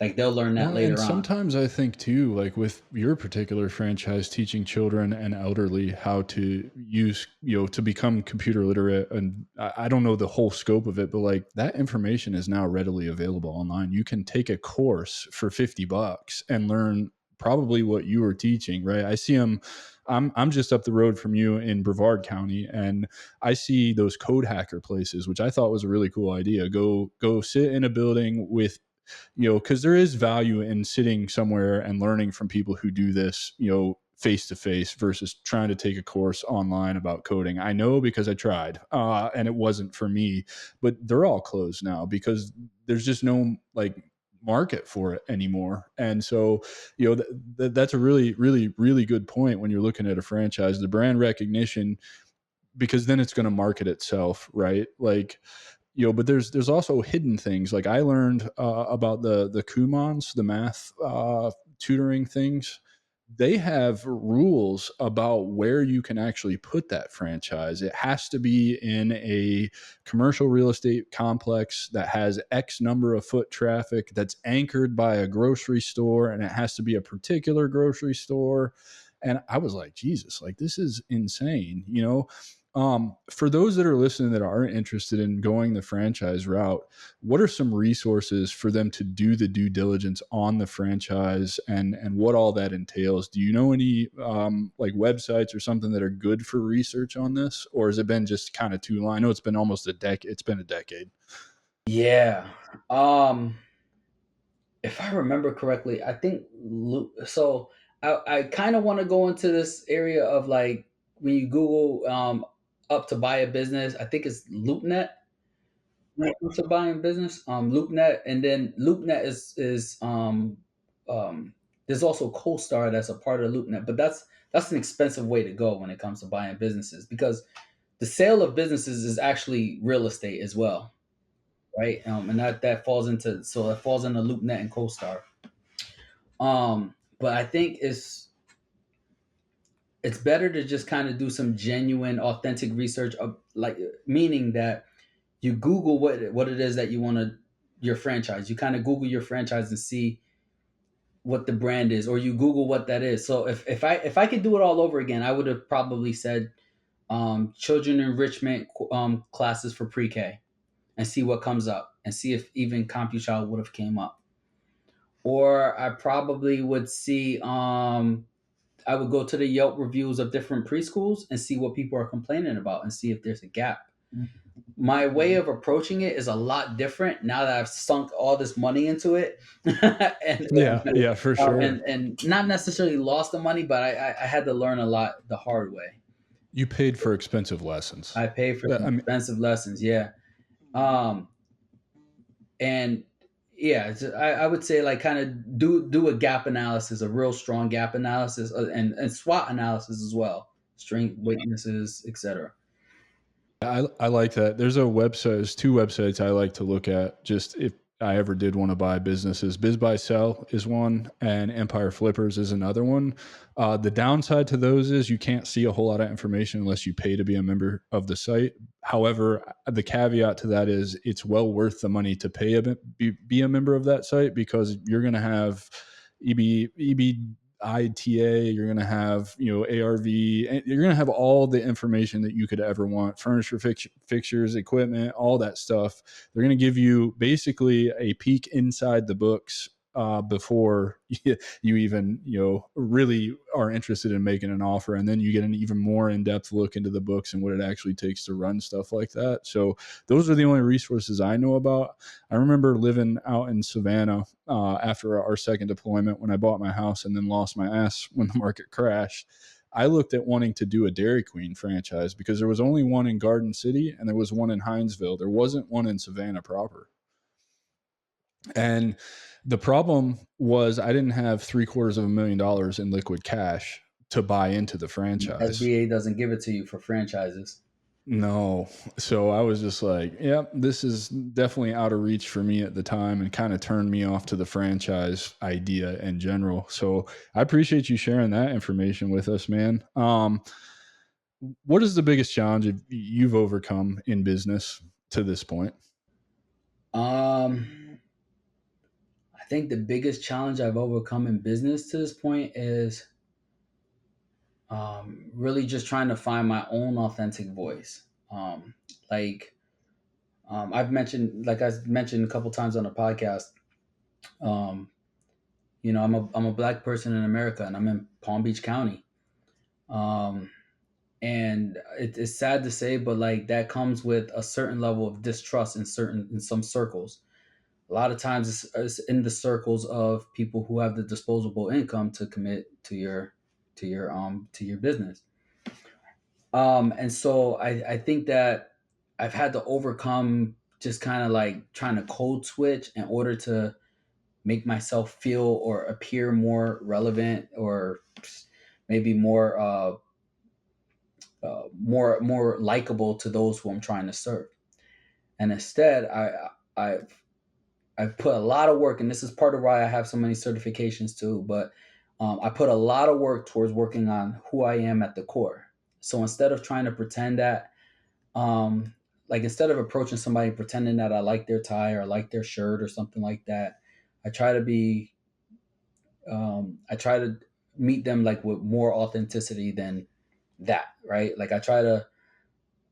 Like they'll learn that Well, and later on. sometimes I think too, like with your particular franchise, teaching children and elderly how to use, to become computer literate. And I don't know the whole scope of it, but like that information is now readily available online. You can take a course for $50 and learn probably what you were teaching, right? I see them. I'm just up the road from you in Brevard County, and I see those code hacker places, which I thought was a really cool idea. Go sit in a building with, because there is value in sitting somewhere and learning from people who do this, face to face versus trying to take a course online about coding. I know because I tried, and it wasn't for me, but they're all closed now because there's just no like market for it anymore. And so, that's a really, really, really good point when you're looking at a franchise, the brand recognition, because then it's going to market itself, right? Like, but there's also hidden things. Like I learned about the Kumons, the math tutoring things. They have rules about where you can actually put that franchise. It has to be in a commercial real estate complex that has X number of foot traffic, that's anchored by a grocery store, and it has to be a particular grocery store. And I was like, Jesus, like this is insane, for those that are listening that are interested in going the franchise route, what are some resources for them to do the due diligence on the franchise, and what all that entails? Do you know any like websites or something that are good for research on this, or has it been just kind of too long? I know it's been almost a decade. It's been a decade. Yeah. Um, if I remember correctly, I think so. I kind of want to go into this area of like when you Google up to buy a business. I think it's LoopNet when it comes to buying business. LoopNet, and then LoopNet is there's also CoStar that's a part of LoopNet, but that's an expensive way to go when it comes to buying businesses, because the sale of businesses is actually real estate as well, right? And that falls into, so it falls into LoopNet and CoStar. But I think it's better to just kind of do some genuine, authentic research of, like, meaning that you Google what it is that you want to, your franchise. You kind of Google your franchise and see what the brand is, or you Google what that is. So if I could do it all over again, I would have probably said children enrichment classes for pre-K, and see what comes up, and see if even CompuChild would have came up. Or I probably would see I would go to the Yelp reviews of different preschools and see what people are complaining about and see if there's a gap. My way of approaching it is a lot different now that I've sunk all this money into it, and, Yeah, yeah, for sure. and not necessarily lost the money, but I had to learn a lot the hard way. You paid for expensive lessons. I paid for some I mean, expensive lessons, yeah. Um, and yeah, I would say like kind of do a gap analysis, a real strong gap analysis, and SWOT analysis as well, strength, weaknesses, etc. I like that. There's two websites I like to look at just if I ever did want to buy businesses. Biz Buy Sell is one, and Empire Flippers is another one. The downside to those is you can't see a whole lot of information unless you pay to be a member of the site. However, the caveat to that is it's well worth the money to be a member of that site, because you're going to have EBITA, you're going to have, ARV, and you're going to have all the information that you could ever want, furniture, fixtures, equipment, all that stuff. They're going to give you basically a peek inside the books before you even really are interested in making an offer, and then you get an even more in-depth look into the books and what it actually takes to run stuff like that. So those are the only resources I know about. I remember living out in Savannah after our second deployment when I bought my house and then lost my ass when the market crashed. I looked at wanting to do a Dairy Queen franchise because there was only one in Garden City and there was one in Hinesville. There wasn't one in Savannah proper. And the problem was I didn't have $750,000 in liquid cash to buy into the franchise. SBA doesn't give it to you for franchises. No. So I was just like, yep, this is definitely out of reach for me at the time and kind of turned me off to the franchise idea in general. So I appreciate you sharing that information with us, man. What is the biggest challenge you've overcome in business to this point? Um, I think the biggest challenge I've overcome in business to this point is really just trying to find my own authentic voice. Um, like I've mentioned a couple times on the podcast. Um, I'm a black person in America, and I'm in Palm Beach County. Um, and it's sad to say, but like that comes with a certain level of distrust in some circles. A lot of times it's in the circles of people who have the disposable income to commit to your business. And so I think that I've had to overcome just kind of like trying to code switch in order to make myself feel or appear more relevant, or maybe more likable to those who I'm trying to serve. And instead, I've put a lot of work, and this is part of why I have so many certifications too. But I put a lot of work towards working on who I am at the core. So instead of trying to pretend that, instead of approaching somebody pretending that I like their tie or I like their shirt or something like that, I try to be, I try to meet them like with more authenticity than that, right? Like I try to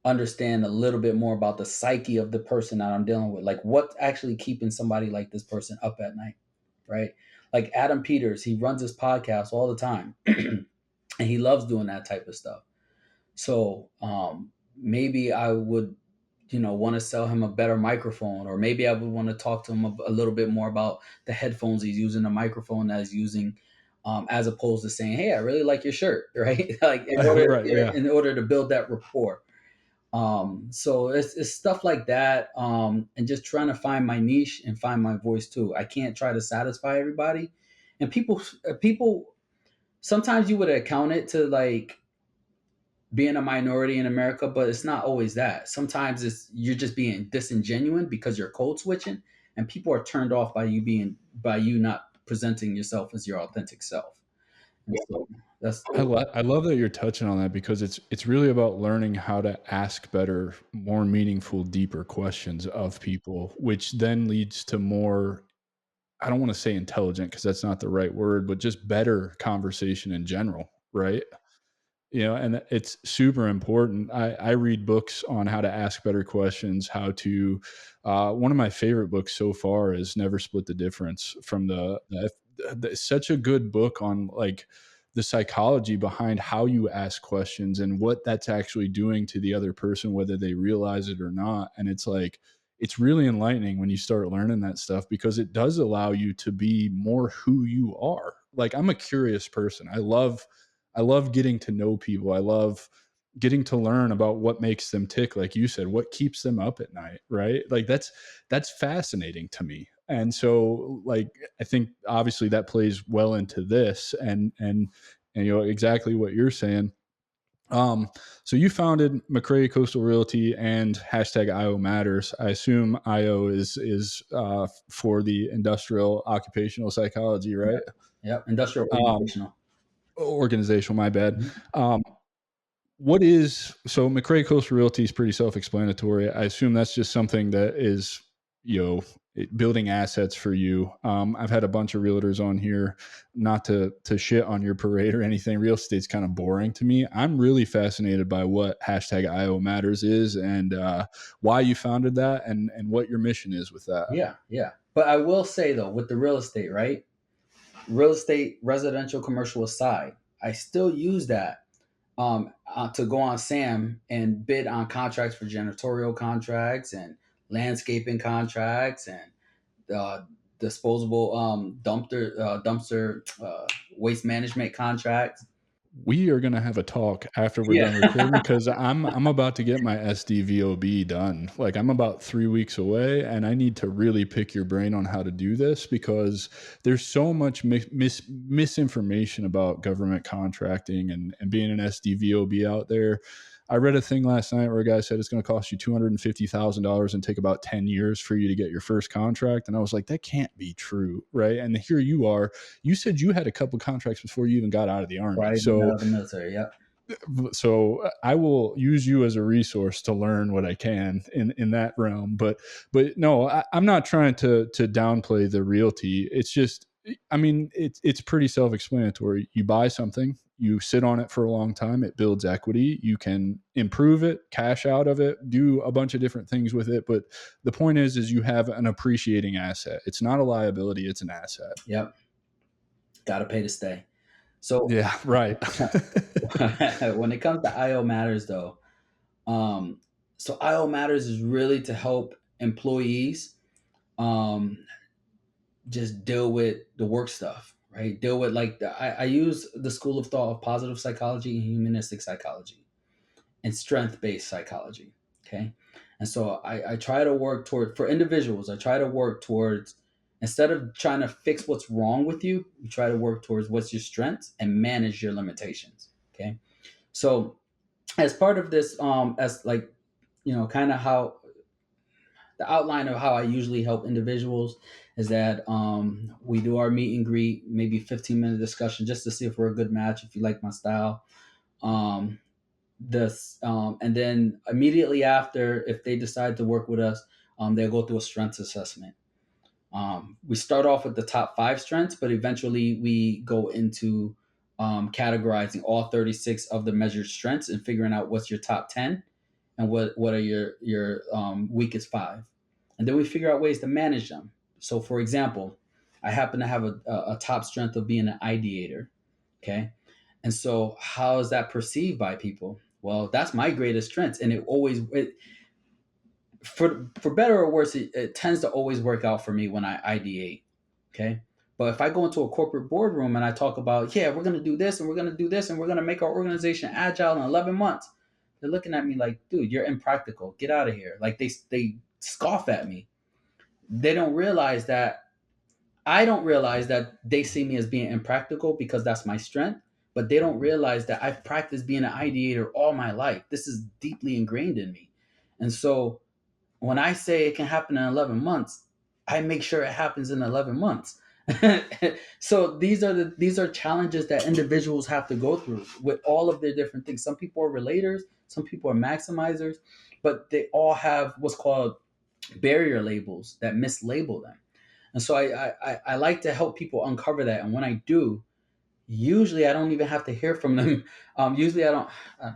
understand a little bit more about the psyche of the person that I'm dealing with. Like what's actually keeping somebody like this person up at night, right? Like Adam Peters, he runs his podcast all the time and he loves doing that type of stuff. So maybe I would, want to sell him a better microphone, or maybe I would want to talk to him a little bit more about the headphones he's using, the microphone that he's using, as opposed to saying, "Hey, I really like your shirt," right? Like Right. Yeah. in order to build that rapport. So it's stuff like that, and just trying to find my niche and find my voice too. I can't try to satisfy everybody, and people sometimes you would account it to like being a minority in America, but it's not always that. Sometimes it's you're just being disingenuous because you're code switching, and people are turned off by you not presenting yourself as your authentic self. And so that's I love that you're touching on that because it's really about learning how to ask better, more meaningful, deeper questions of people, which then leads to more, I don't want to say intelligent because that's not the right word, but just better conversation in general, right? And it's super important. I read books on how to ask better questions, how to, one of my favorite books so far is Never Split the Difference from such a good book on like the psychology behind how you ask questions and what that's actually doing to the other person, whether they realize it or not. And it's like, it's really enlightening when you start learning that stuff because it does allow you to be more who you are. Like I'm a curious person. I love getting to know people. I love getting to learn about what makes them tick, like you said, what keeps them up at night, right? Like that's fascinating to me. And so like I think obviously that plays well into this and exactly what you're saying. Um, so you founded McCray Coastal Realty and hashtag IO Matters. I assume IO is for the industrial occupational psychology, yeah, right? yeah, industrial Um, organizational. Organizational, my bad. Mhm. Um, what is so McCray Coastal Realty is pretty self-explanatory. I assume that's just something that is, building assets for you. I've had a bunch of realtors on here, not to shit on your parade or anything. Real estate's kind of boring to me. I'm really fascinated by what hashtag IO Matters is, and why you founded that, and what your mission is with that. Yeah, yeah. But I will say though, with the real estate, right? Real estate, residential, commercial aside, I still use that to go on SAM and bid on contracts for janitorial contracts and landscaping contracts and uh, disposable dumpster waste management contracts. We are going to have a talk after we're Yeah. done recording, because I'm about to get my SDVOB done. Like, I'm about 3 weeks away, and I need to really pick your brain on how to do this, because there's so much misinformation about government contracting and being an SDVOB out there. I read a thing last night where a guy said it's going to cost you $250,000 and take about 10 years for you to get your first contract. And I was like, that can't be true. Right. And here you are. You said you had a couple contracts before you even got out of the army. Right, So, the military. Yep. I will use you as a resource to learn what I can in that realm. But no, I'm not trying to downplay the realty. It's just, I mean, it's pretty self-explanatory. You buy something, you sit on it for a long time, it builds equity. You can improve it, cash out of it, do a bunch of different things with it. But the point is you have an appreciating asset. It's not a liability, it's an asset. Yep. Got to pay to stay. So Yeah, right. when it comes to IO Matters, though, um, so IO Matters is really to help employees um, just deal with the work stuff, right? Deal with like I use the school of thought of positive psychology and humanistic psychology and strength based psychology. Okay. And so I try to work toward, for individuals, I try to work towards, instead of trying to fix what's wrong with you, you try to work towards what's your strengths and manage your limitations. Okay. So as part of this, as like, kind of how the outline of how I usually help individuals is that we do our meet and greet, maybe 15-minute discussion just to see if we're a good match, if you like my style. Um, and then immediately after, if they decide to work with us, they'll go through a strengths assessment. We start off with the top 5 strengths, but eventually we go into categorizing all 36 of the measured strengths and figuring out what's your top 10 and what are your weakest 5, and then we figure out ways to manage them. So, for example, I happen to have a top strength of being an ideator. Okay, and so how is that perceived by people? Well, that's my greatest strength, and for better or worse, it tends to always work out for me when I ideate. Okay. But if I go into a corporate boardroom and I talk about, yeah, we're going to do this and we're going to do this and we're going to make our organization agile in 11 months, they're looking at me like, dude, you're impractical. Get out of here. Like they scoff at me. They don't realize that I don't realize that they see me as being impractical because that's my strength, but they don't realize that I've practiced being an ideator all my life. This is deeply ingrained in me. And so when I say it can happen in 11 months, I make sure it happens in 11 months. So these are challenges that individuals have to go through with all of their different things. Some people are relators, some people are maximizers, but they all have what's called barrier labels that mislabel them. And so I like to help people uncover that. And when I do, usually I don't even have to hear from them. Usually I don't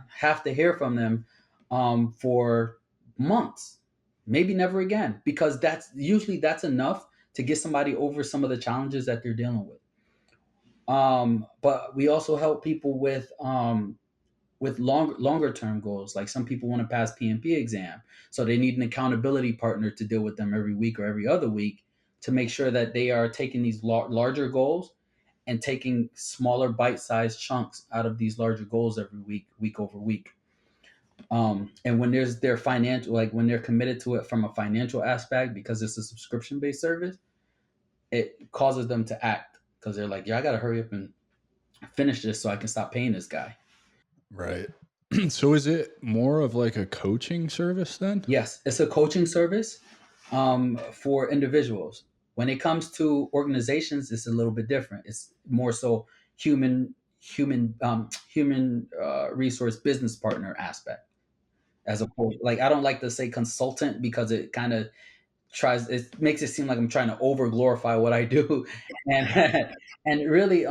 have to hear from them for months, maybe never again, because that's enough to get somebody over some of the challenges that they're dealing with. But we also help people with longer term goals. Like some people want to pass PMP exam, so they need an accountability partner to deal with them every week or every other week to make sure that they are taking these larger goals and taking smaller bite-sized chunks out of these larger goals every week, week over week. And when there's their financial, like when they're committed to it from a financial aspect, because it's a subscription-based service, it causes them to act because they're like, yeah, I got to hurry up and finish this so I can stop paying this guy. Right. So is it more of like a coaching service then? Yes, it's a coaching service for individuals. When it comes to organizations, it's a little bit different. It's more so human resource business partner aspect, as opposed, like, I don't like to say consultant because it kind of it makes it seem like I'm trying to over glorify what I do, and and really,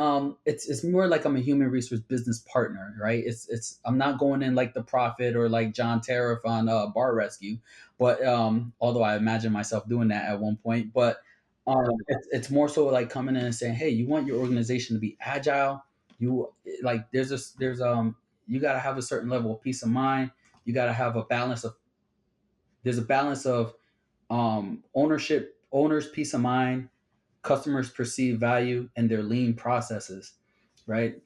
it's more like I'm a human resource business partner, right? It's I'm not going in like the Prophet or like John Tariff on Bar Rescue, but although I imagine myself doing that at one point, but it's more so like coming in and saying, hey, you want your organization to be agile, you like there's you got to have a certain level of peace of mind, you got to have a balance of there's a balance of owners peace of mind, customers perceive value, and their lean processes, right?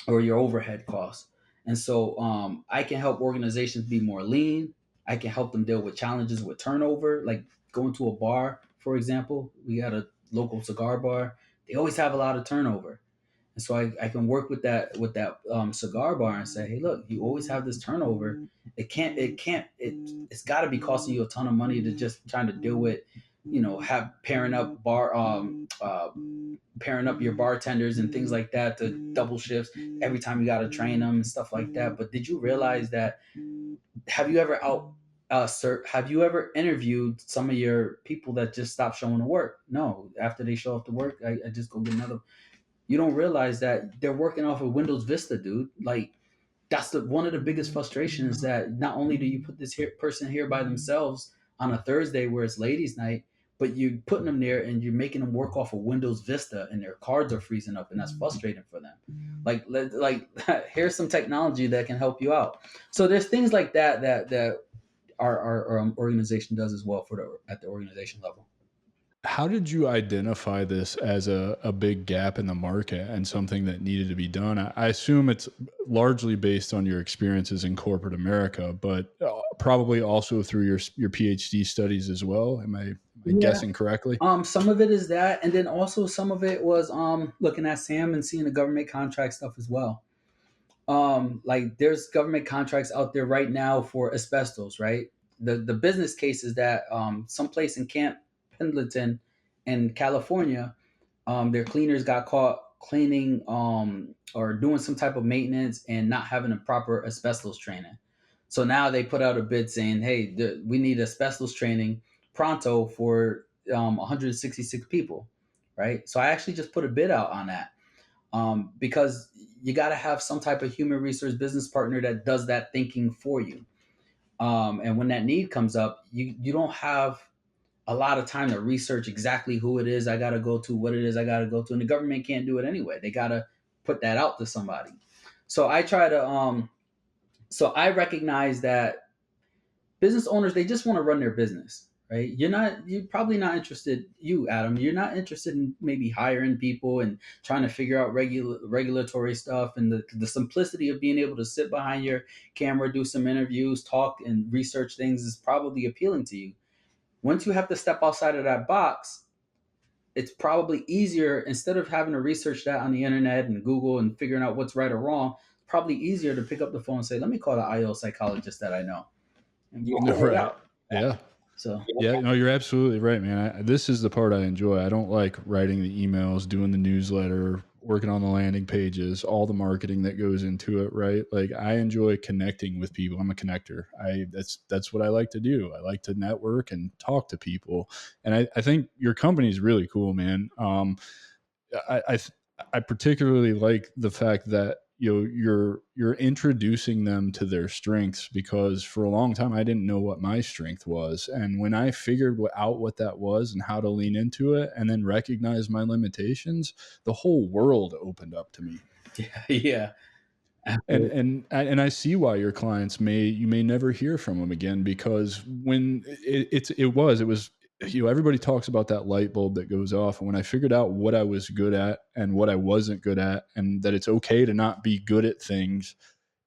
Or your overhead costs. And so I can help organizations be more lean. I can help them deal with challenges with turnover, like going to a bar, for example. We got a local cigar bar. They always have a lot of turnover. And so I can work with that cigar bar and say, hey, look, you always have this turnover. It's got to be costing you a ton of money to just trying to deal with, have pairing up your bartenders and things like that to double shifts every time you got to train them and stuff like that. But did you realize that? Have you ever have you ever interviewed some of your people that just stopped showing to work? No, after they show up to work, I just go get another. You don't realize that they're working off of Windows Vista, dude. Like that's the one of the biggest frustrations, that not only do you put person here by themselves on a Thursday where it's ladies' night, but you're putting them there and you're making them work off of Windows Vista, and their cards are freezing up, and that's frustrating for them. Like here's some technology that can help you out. So there's things like that our organization does as well at the organization level. How did you identify this as a big gap in the market and something that needed to be done? I assume it's largely based on your experiences in corporate America, but probably also through your PhD studies as well. Am I Yeah. guessing correctly? Some of it is that, and then also some of it was looking at Sam and seeing the government contract stuff as well. Like there's government contracts out there right now for asbestos, right? The business case is that someplace in Camp Pendleton in California, their cleaners got caught cleaning or doing some type of maintenance and not having a proper asbestos training. So now they put out a bid saying, hey, we need asbestos training pronto for 166 people, right? So I actually just put a bid out on that, because you got to have some type of human resource business partner that does that thinking for you. And when that need comes up, you don't have a lot of time to research exactly who it is I got to go to, what it is I got to go to, and the government can't do it anyway. They got to put that out to somebody. So I try to so I recognize that business owners, they just want to run their business, right? You're probably not interested, you Adam, you're not interested in maybe hiring people and trying to figure out regulatory stuff, and the simplicity of being able to sit behind your camera, do some interviews, talk and research things is probably appealing to you. Once you have to step outside of that box, it's probably easier, instead of having to research that on the internet and Google and figuring out what's right or wrong, it's probably easier to pick up the phone and say, let me call the IO psychologist that I know and we'll figure it Right. out. Yeah. So Yeah, no, you're absolutely right, man. This is the part I enjoy. I don't like writing the emails, doing the newsletter, working on the landing pages, all the marketing that goes into it, right? Like I enjoy connecting with people. I'm a connector. That's what I like to do. I like to network and talk to people. And I think your company is really cool, man. I, I I particularly like the fact that you're introducing them to their strengths, because for a long time I didn't know what my strength was, and when I figured out what that was and how to lean into it and then recognize my limitations, the whole world opened up to me. yeah, yeah, and absolutely. I see why your clients you may never hear from them again, because when it was, everybody talks about that light bulb that goes off, and when I figured out what I was good at and what I wasn't good at, and that it's okay to not be good at things,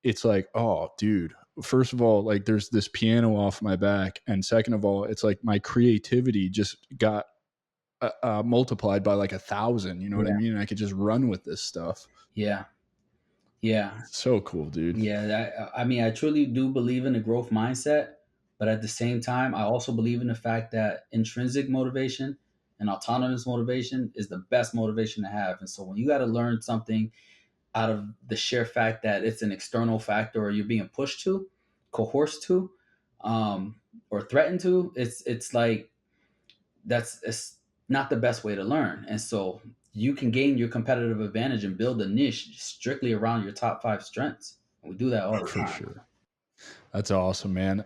it's like, oh dude, first of all, like there's this piano off my back, and second of all, it's like my creativity just got multiplied by like 1,000, you know what I Yeah, mean? And I could just run with this stuff. yeah, yeah, So cool, dude. yeah. I mean, I truly do believe in the growth mindset, but at the same time, I also believe in the fact that intrinsic motivation and autonomous motivation is the best motivation to have. And so when you got to learn something out of the sheer fact that it's an external factor, or you're being pushed to, coerced to, or threatened to, it's like that's it's not the best way to learn. And so you can gain your competitive advantage and build a niche strictly around your top five strengths. And we do that all the For time. sure. That's awesome, man.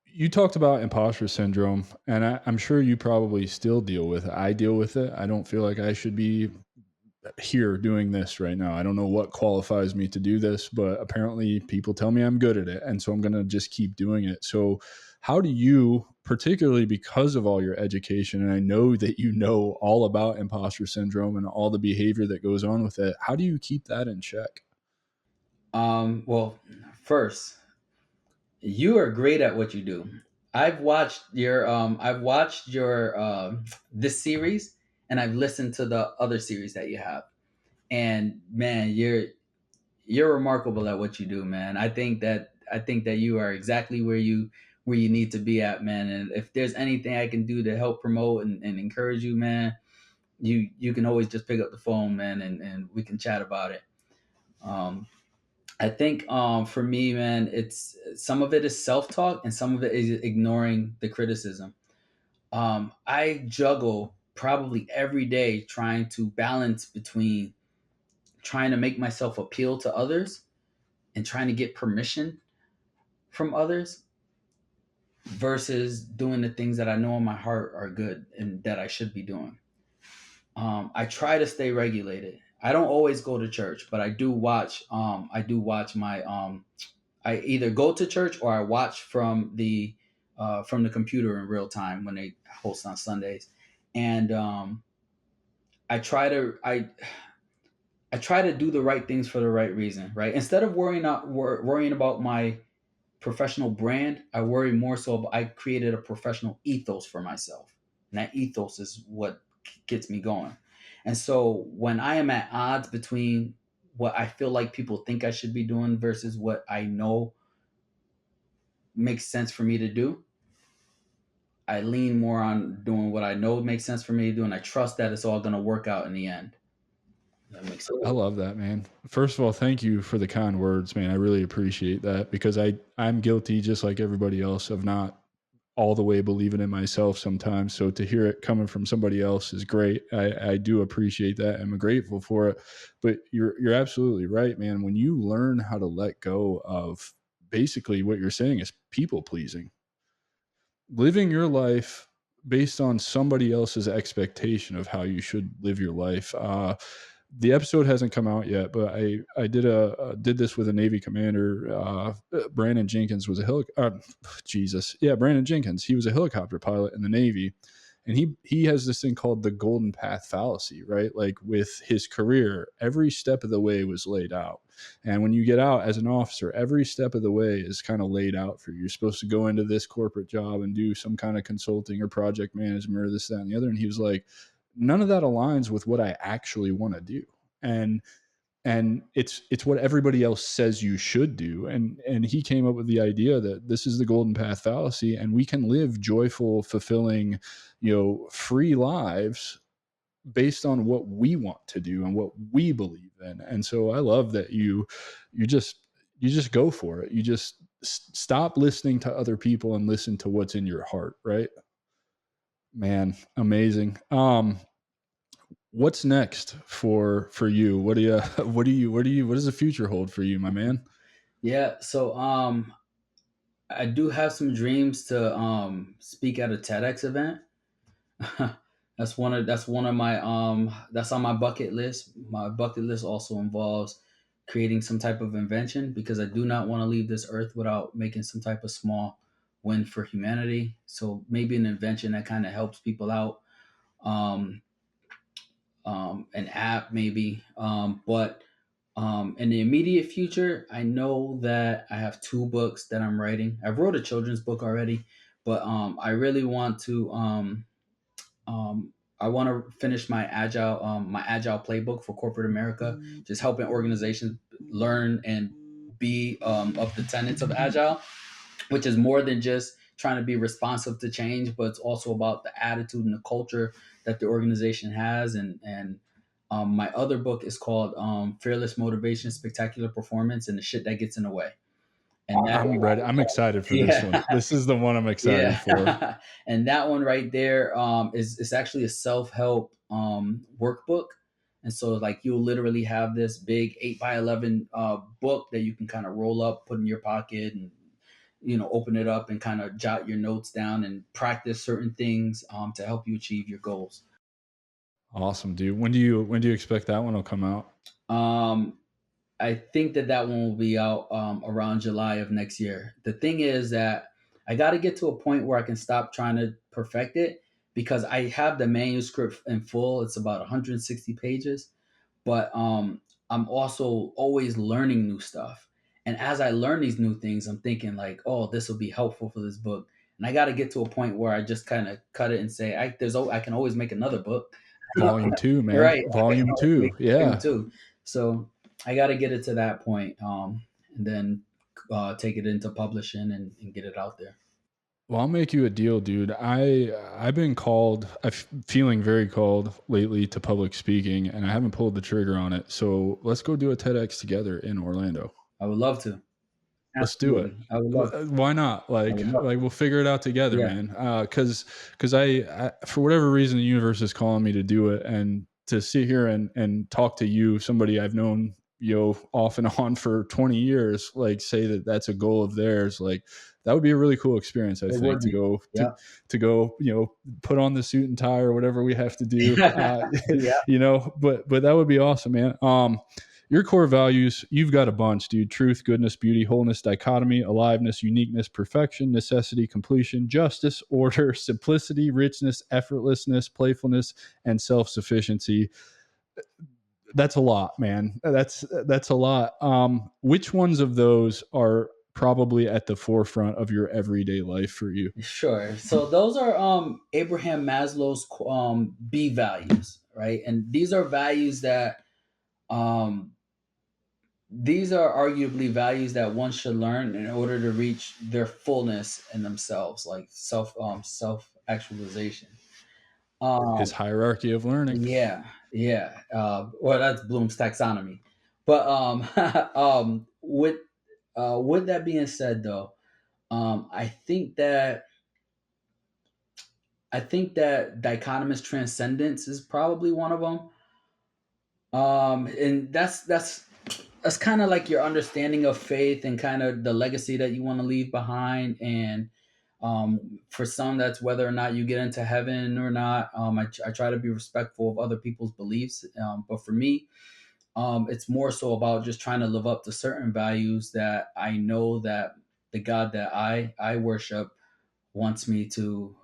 You talked about imposter syndrome, and I'm sure you probably still deal with it. I deal with it. I don't feel like I should be here doing this right now. I don't know what qualifies me to do this, but apparently people tell me I'm good at it. And so I'm going to just keep doing it. So, how do you, particularly because of all your education, and I know that you know all about imposter syndrome and all the behavior that goes on with it, how do you keep that in check? Well, first, you are great at what you do. I've watched your this series, and I've listened to the other series that you have. And man, you're remarkable at what you do, man. I think that you are exactly where you need to be at, man. And if there's anything I can do to help promote and encourage you, man, you can always just pick up the phone, man, and we can chat about it. Um, I think for me, man, it's some of it is self talk and some of it is ignoring the criticism. I juggle probably every day trying to balance between trying to make myself appeal to others and trying to get permission from others versus doing the things that I know in my heart are good and that I should be doing. I try to stay regulated. I don't always go to church, but I do watch. I do watch my. I either go to church or I watch from the computer in real time when they host on Sundays, and I try to I try to do the right things for the right reason, right? Instead of worrying about my professional brand, I worry more so about I created a professional ethos for myself. And that ethos is what gets me going. And so when I am at odds between what I feel like people think I should be doing versus what I know makes sense for me to do, I lean more on doing what I know makes sense for me to do. And I trust that it's all going to work out in the end. That makes sense. I love that, man. First of all, thank you for the kind words, man. I really appreciate that because I'm guilty just like everybody else of not all the way believing in myself sometimes. So to hear it coming from somebody else is great. I do appreciate that. I'm grateful for it. But you're absolutely right, man. When you learn how to let go of basically what you're saying is people pleasing, living your life based on somebody else's expectation of how you should live your life. The episode hasn't come out yet, but I did this with a Navy commander. Brandon Jenkins was a Jesus, yeah, Brandon Jenkins. He was a helicopter pilot in the Navy, and he has this thing called the golden path fallacy, right? Like with his career, every step of the way was laid out. And when you get out as an officer, every step of the way is kind of laid out for you. You're supposed to go into this corporate job and do some kind of consulting or project management or this, that, and the other. And he was like, none of that aligns with what I actually want to do. And it's what everybody else says you should do. And he came up with the idea that this is the golden path fallacy, and we can live joyful, fulfilling, free lives based on what we want to do and what we believe in. And so I love that you just you just go for it. You just stop listening to other people and listen to what's in your heart, right? Man, amazing. What's next for you? What do you what does the future hold for you, my man? Yeah. So I do have some dreams to speak at a TEDx event. That's one of my that's on my bucket list. My bucket list also involves creating some type of invention because I do not want to leave this earth without making some type of small win for humanity. So maybe an invention that kind of helps people out. Um, an app maybe. But in the immediate future, I know that I have two books that I'm writing. I wrote a children's book already, but I really want to. Um, I want to finish my agile playbook for corporate America, just helping organizations learn and be of the tenets of agile, which is more than just trying to be responsive to change, but it's also about the attitude and the culture that the organization has. And my other book is called Fearless Motivation, Spectacular Performance, and the Shit That Gets in the Way. And that, I'm ready. I'm excited for this one. yeah, This is the one I'm excited for. yeah. And that one right there is actually a self help workbook. And so, like, you'll literally have this big 8 by 11 book that you can kind of roll up, put in your pocket, and open it up and kind of jot your notes down and practice certain things to help you achieve your goals. Awesome, dude. When do you expect that one will come out? Um, I think that that one will be out around July of next year. The thing is that I got to get to a point where I can stop trying to perfect it, because I have the manuscript in full. It's about 160 pages, but I'm also always learning new stuff. And as I learn these new things, I'm thinking like, oh, this will be helpful for this book. And I got to get to a point where I just kind of cut it and say, I can always make another book. Volume 2, man. Right. I can Volume always make 2. volume Yeah. two. So I got to get it to that point, and then take it into publishing and get it out there. Well, I'll make you a deal, dude. I've been called. I'm feeling very called lately to public speaking, and I haven't pulled the trigger on it. So let's go do a TEDx together in Orlando. I would love to. Let's do it. Absolutely. I would love. Why not? I would love. We'll figure it out together, Yeah. man. Because I for whatever reason the universe is calling me to do it, and to sit here and talk to you, somebody I've known off and on for 20 years, like say that that's a goal of theirs, like that would be a really cool experience, I It think, would to be. go Yeah. to go put on the suit and tie or whatever we have to do. Yeah. But that would be awesome, man. Your core values, you've got a bunch, dude. Truth, goodness, beauty, wholeness, dichotomy, aliveness, uniqueness, perfection, necessity, completion, justice, order, simplicity, richness, effortlessness, playfulness, and self-sufficiency. That's a lot, man. That's a lot. Which ones of those are probably at the forefront of your everyday life for you? Sure. So those are Abraham Maslow's B values, right? And these are values that um these are arguably values that one should learn in order to reach their fullness in themselves, like self actualization. His Um hierarchy of learning. yeah, yeah. Well, that's Bloom's taxonomy. But with that being said, though, I think that dichotomous transcendence is probably one of them. And that's kind of like your understanding of faith and kind of the legacy that you want to leave behind. And for some, that's whether or not you get into heaven or not. I try to be respectful of other people's beliefs, but for me, it's more so about just trying to live up to certain values that I know that the God that I worship wants me to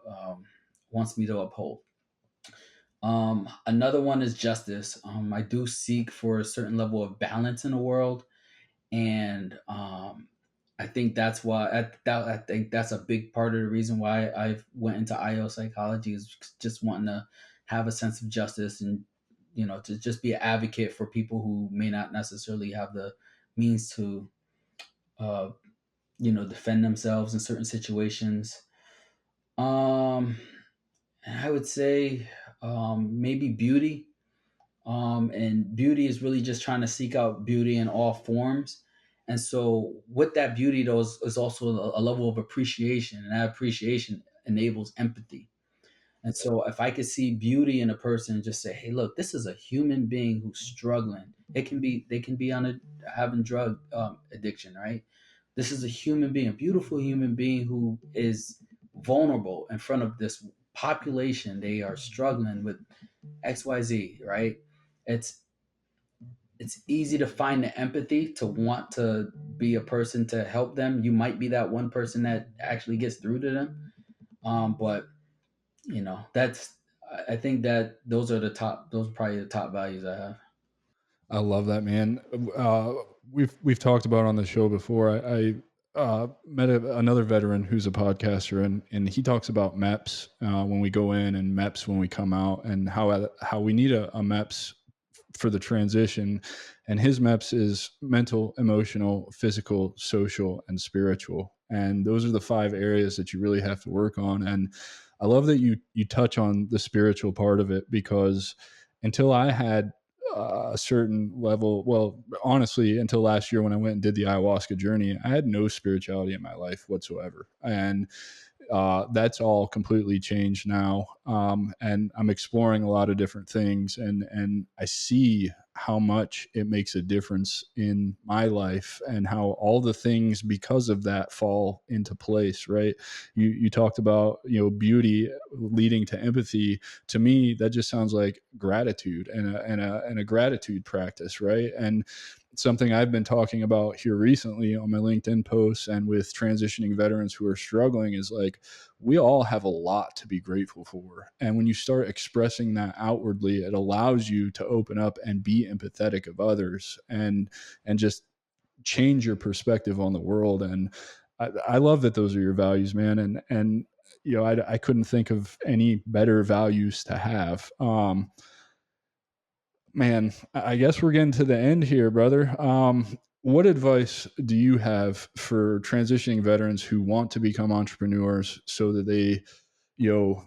uphold. Another one is justice. I do seek for a certain level of balance in the world, and I think that's why I think that's a big part of the reason why I went into IO psychology, is just wanting to have a sense of justice, and to just be an advocate for people who may not necessarily have the means to uh, defend themselves in certain situations. Um, and I would say maybe beauty. And beauty is really just trying to seek out beauty in all forms. And so, with that beauty, though, is also a level of appreciation, and that appreciation enables empathy. And so, if I could see beauty in a person and just say, "Hey, look, this is a human being who's struggling. They can be on having drug addiction, right? This is a human being, a beautiful human being who is vulnerable in front of this population. They are struggling with XYZ, right? It's it's easy to find the empathy to want to be a person to help them. You might be that one person that actually gets through to them. But that's I think that those are probably the top values I have. I love that, man. Uh, we've talked about on the show before. I met another veteran who's a podcaster, and he talks about MEPS when we go in and MEPS when we come out, and how we need a MEPS for the transition. And his MEPS is mental, emotional, physical, social, and spiritual. And those are the 5 areas that you really have to work on. And I love that you touch on the spiritual part of it, because until I had a certain level. Well, honestly, until last year when I went and did the ayahuasca journey, I had no spirituality in my life whatsoever. And that's all completely changed now. And I'm exploring a lot of different things, and I see how much it makes a difference in my life and how all the things because of that fall into place. Right. You talked about, beauty leading to empathy. To me, that just sounds like gratitude and a gratitude practice. Right. And something I've been talking about here recently on my LinkedIn posts and with transitioning veterans who are struggling is like, we all have a lot to be grateful for. And when you start expressing that outwardly, it allows you to open up and be empathetic of others and just change your perspective on the world. And I love that those are your values, man. And I couldn't think of any better values to have. Man, I guess we're getting to the end here, brother. What advice do you have for transitioning veterans who want to become entrepreneurs so that they, you know,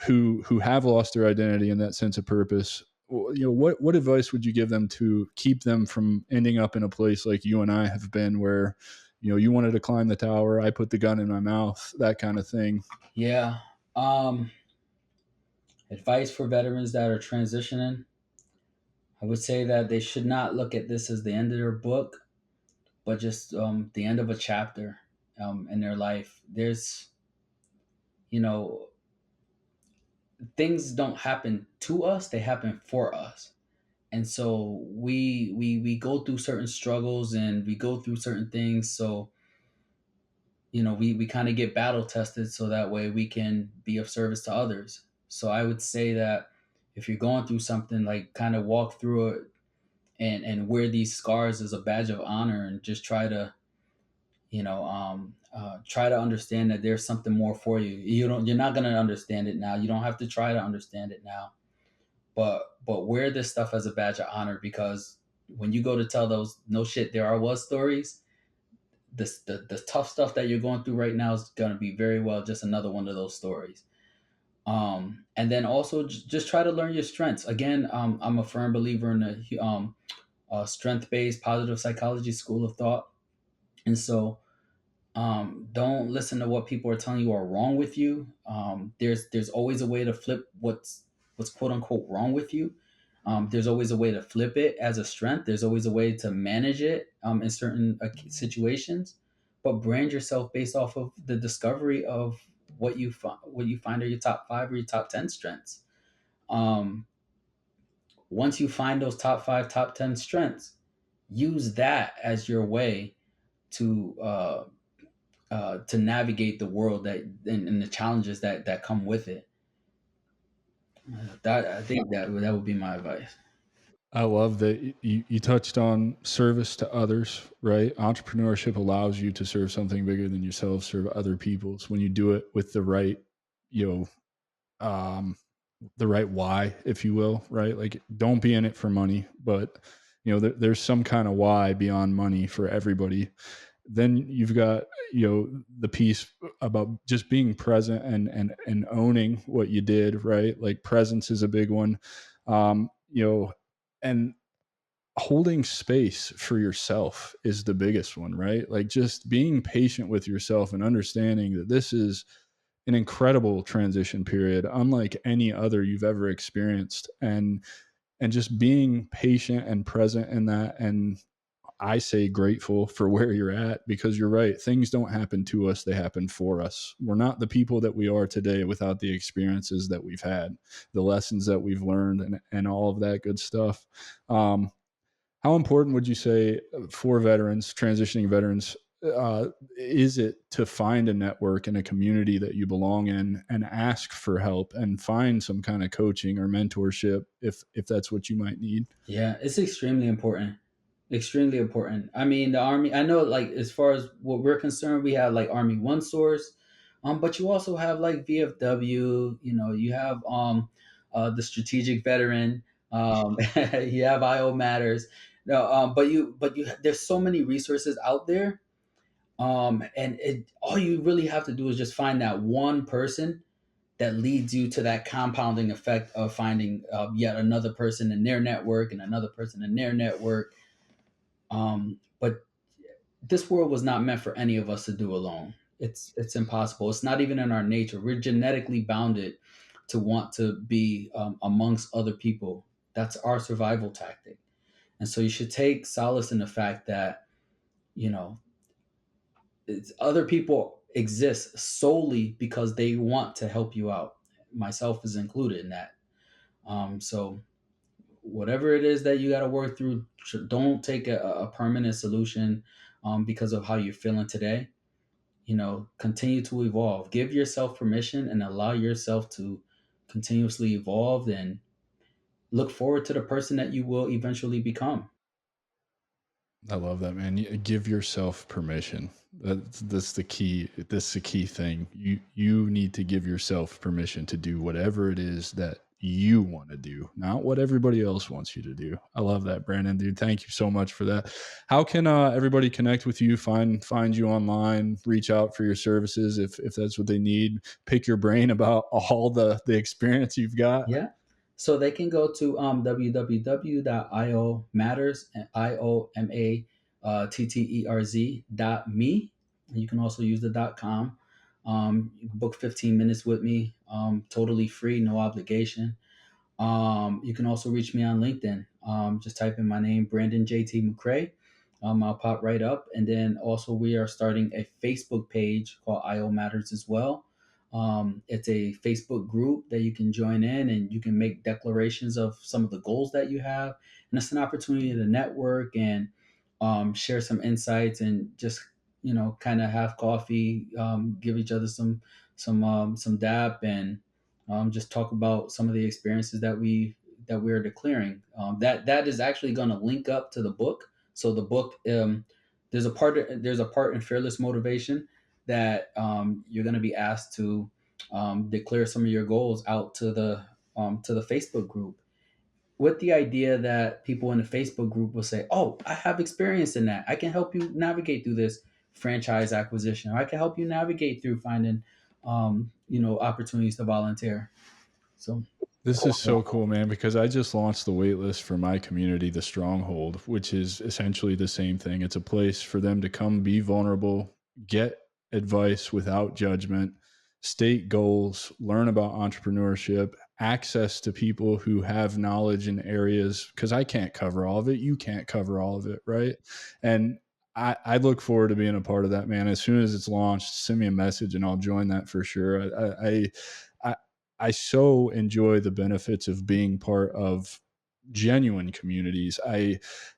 who have lost their identity and that sense of purpose? What advice would you give them to keep them from ending up in a place like you and I have been, where, you wanted to climb the tower, I put the gun in my mouth, that kind of thing. Yeah. Um, Advice for veterans that are transitioning. I would say that they should not look at this as the end of their book, but just the end of a chapter in their life. There's, you know, things don't happen to us; they happen for us. And so we go through certain struggles and we go through certain things. So we kind of get battle tested, so that way we can be of service to others. So I would say that if you're going through something, like, kind of walk through it and wear these scars as a badge of honor, and just try to understand that there's something more for you. You're not going to understand it now. You don't have to try to understand it now, but wear this stuff as a badge of honor, because when you go to tell those no shit there are was stories, the tough stuff that you're going through right now is going to be very well just another one of those stories. And then also just try to learn your strengths. Again, I'm a firm believer in the strength-based positive psychology school of thought. And so don't listen to what people are telling you are wrong with you. There's always a way to flip what's quote unquote wrong with you. There's always a way to flip it as a strength. There's always a way to manage it in certain situations. But brand yourself based off of the discovery of what you find are your top five or your top 10 strengths. Um, Once you find those top five, top 10 strengths, use that as your way to navigate the world and the challenges that come with it. That I think that would be my advice. I love that you touched on service to others, right? Entrepreneurship allows you to serve something bigger than yourself, serve other people's, when you do it with the right, you um, the right why, if you will, right? Like, don't be in it for money, but there's some kind of why beyond money for everybody. Then you've got, the piece about just being present and owning what you did, right? Like, presence is a big one. And holding space for yourself is the biggest one, right? Like, just being patient with yourself and understanding that this is an incredible transition period, unlike any other you've ever experienced. And just being patient and present in that. And I say grateful for where you're at, because you're right. Things don't happen to us, they happen for us. We're not the people that we are today without the experiences that we've had, the lessons that we've learned, and all of that good stuff. Um, how important would you say for veterans, transitioning veterans, is it to find a network and a community that you belong in and ask for help and find some kind of coaching or mentorship if that's what you might need? Yeah, it's extremely important. Extremely important. I mean, the Army, I know, like, as far as what we're concerned, we have like Army One Source, but you also have like VFW, you have the Strategic Veteran, you have IO Matters. No, but you there's so many resources out there. And all you really have to do is just find that one person that leads you to that compounding effect of finding yet another person in their network and another person in their network. But this world was not meant for any of us to do alone. It's impossible. It's not even in our nature. We're genetically bounded to want to be amongst other people. That's our survival tactic. And so you should take solace in the fact that, you know, other people exist solely because they want to help you out. Myself is included in that. So whatever it is that you got to work through, don't take a permanent solution because of how you're feeling today. Continue to evolve. Give yourself permission and allow yourself to continuously evolve, and look forward to the person that you will eventually become. I love that, man. Give yourself permission. That's the key. That's the key thing. You need to give yourself permission to do whatever it is that you want to do, not what everybody else wants you to do. I love that, Brandon, dude. Thank you so much for that. How can everybody connect with you, find you online, reach out for your services if that's what they need, pick your brain about all the experience you've got? Yeah. So they can go to www.iomatters.me. You can also use the .com. Book 15 minutes with me, totally free, no obligation. You can also reach me on LinkedIn. Just type in my name, Brandon JT McCray. I'll pop right up. And then also we are starting a Facebook page called IO Matters as well. It's a Facebook group that you can join in, and you can make declarations of some of the goals that you have. And it's an opportunity to network and share some insights, and just, kind of have coffee, give each other some dap, and just talk about some of the experiences that we're declaring. That is actually going to link up to the book. So the book, there's a part in Fearless Motivation that you're going to be asked to declare some of your goals out to the Facebook group, with the idea that people in the Facebook group will say, "Oh, I have experience in that. I can help you navigate through this franchise acquisition, or I can help you navigate through finding, opportunities to volunteer." So This is so cool, man, because I just launched the waitlist for my community, the Stronghold, which is essentially the same thing. It's a place for them to come be vulnerable, get advice without judgment, state goals, learn about entrepreneurship, access to people who have knowledge in areas, because I can't cover all of it. You can't cover all of it, right? And I look forward to being a part of that, man. As soon as it's launched, send me a message and I'll join that for sure. I so enjoy the benefits of being part of genuine communities.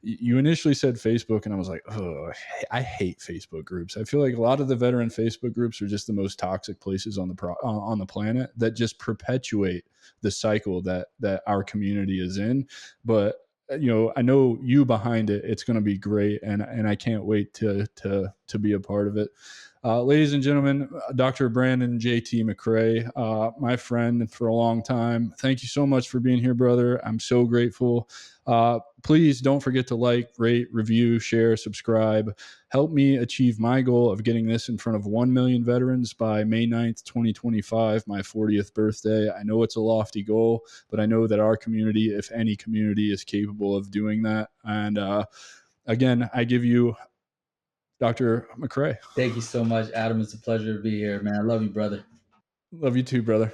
You initially said Facebook, and I was like, oh, I hate Facebook groups. I feel like a lot of the veteran Facebook groups are just the most toxic places on the planet that just perpetuate the cycle that our community is in. But I know you behind it. It's going to be great, and I can't wait to be a part of it. Ladies and gentlemen, Dr. Brandon JT McCray, my friend for a long time. Thank you so much for being here, brother. I'm so grateful. Please don't forget to like, rate, review, share, subscribe. Help me achieve my goal of getting this in front of 1 million veterans by May 9th, 2025, my 40th birthday. I know it's a lofty goal, but I know that our community, if any community, is capable of doing that. And again, I give you Dr. McCray. thank you so much, Adam. It's a pleasure to be here, man. I love you, brother. Love you too, brother.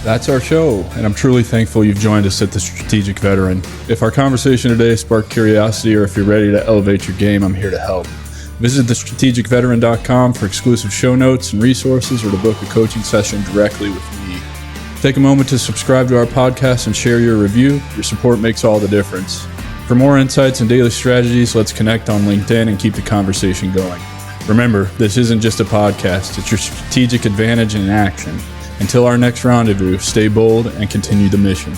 That's our show, and I'm truly thankful you've joined us at The Strategic Veteran. If our conversation today sparked curiosity, or if you're ready to elevate your game, I'm here to help. Visit thestrategicveteran.com for exclusive show notes and resources, or to book a coaching session directly with me. Take a moment to subscribe to our podcast and share your review. Your support makes all the difference. For more insights and daily strategies, let's connect on LinkedIn and keep the conversation going. Remember, this isn't just a podcast, it's your strategic advantage in action. Until our next rendezvous, stay bold and continue the mission.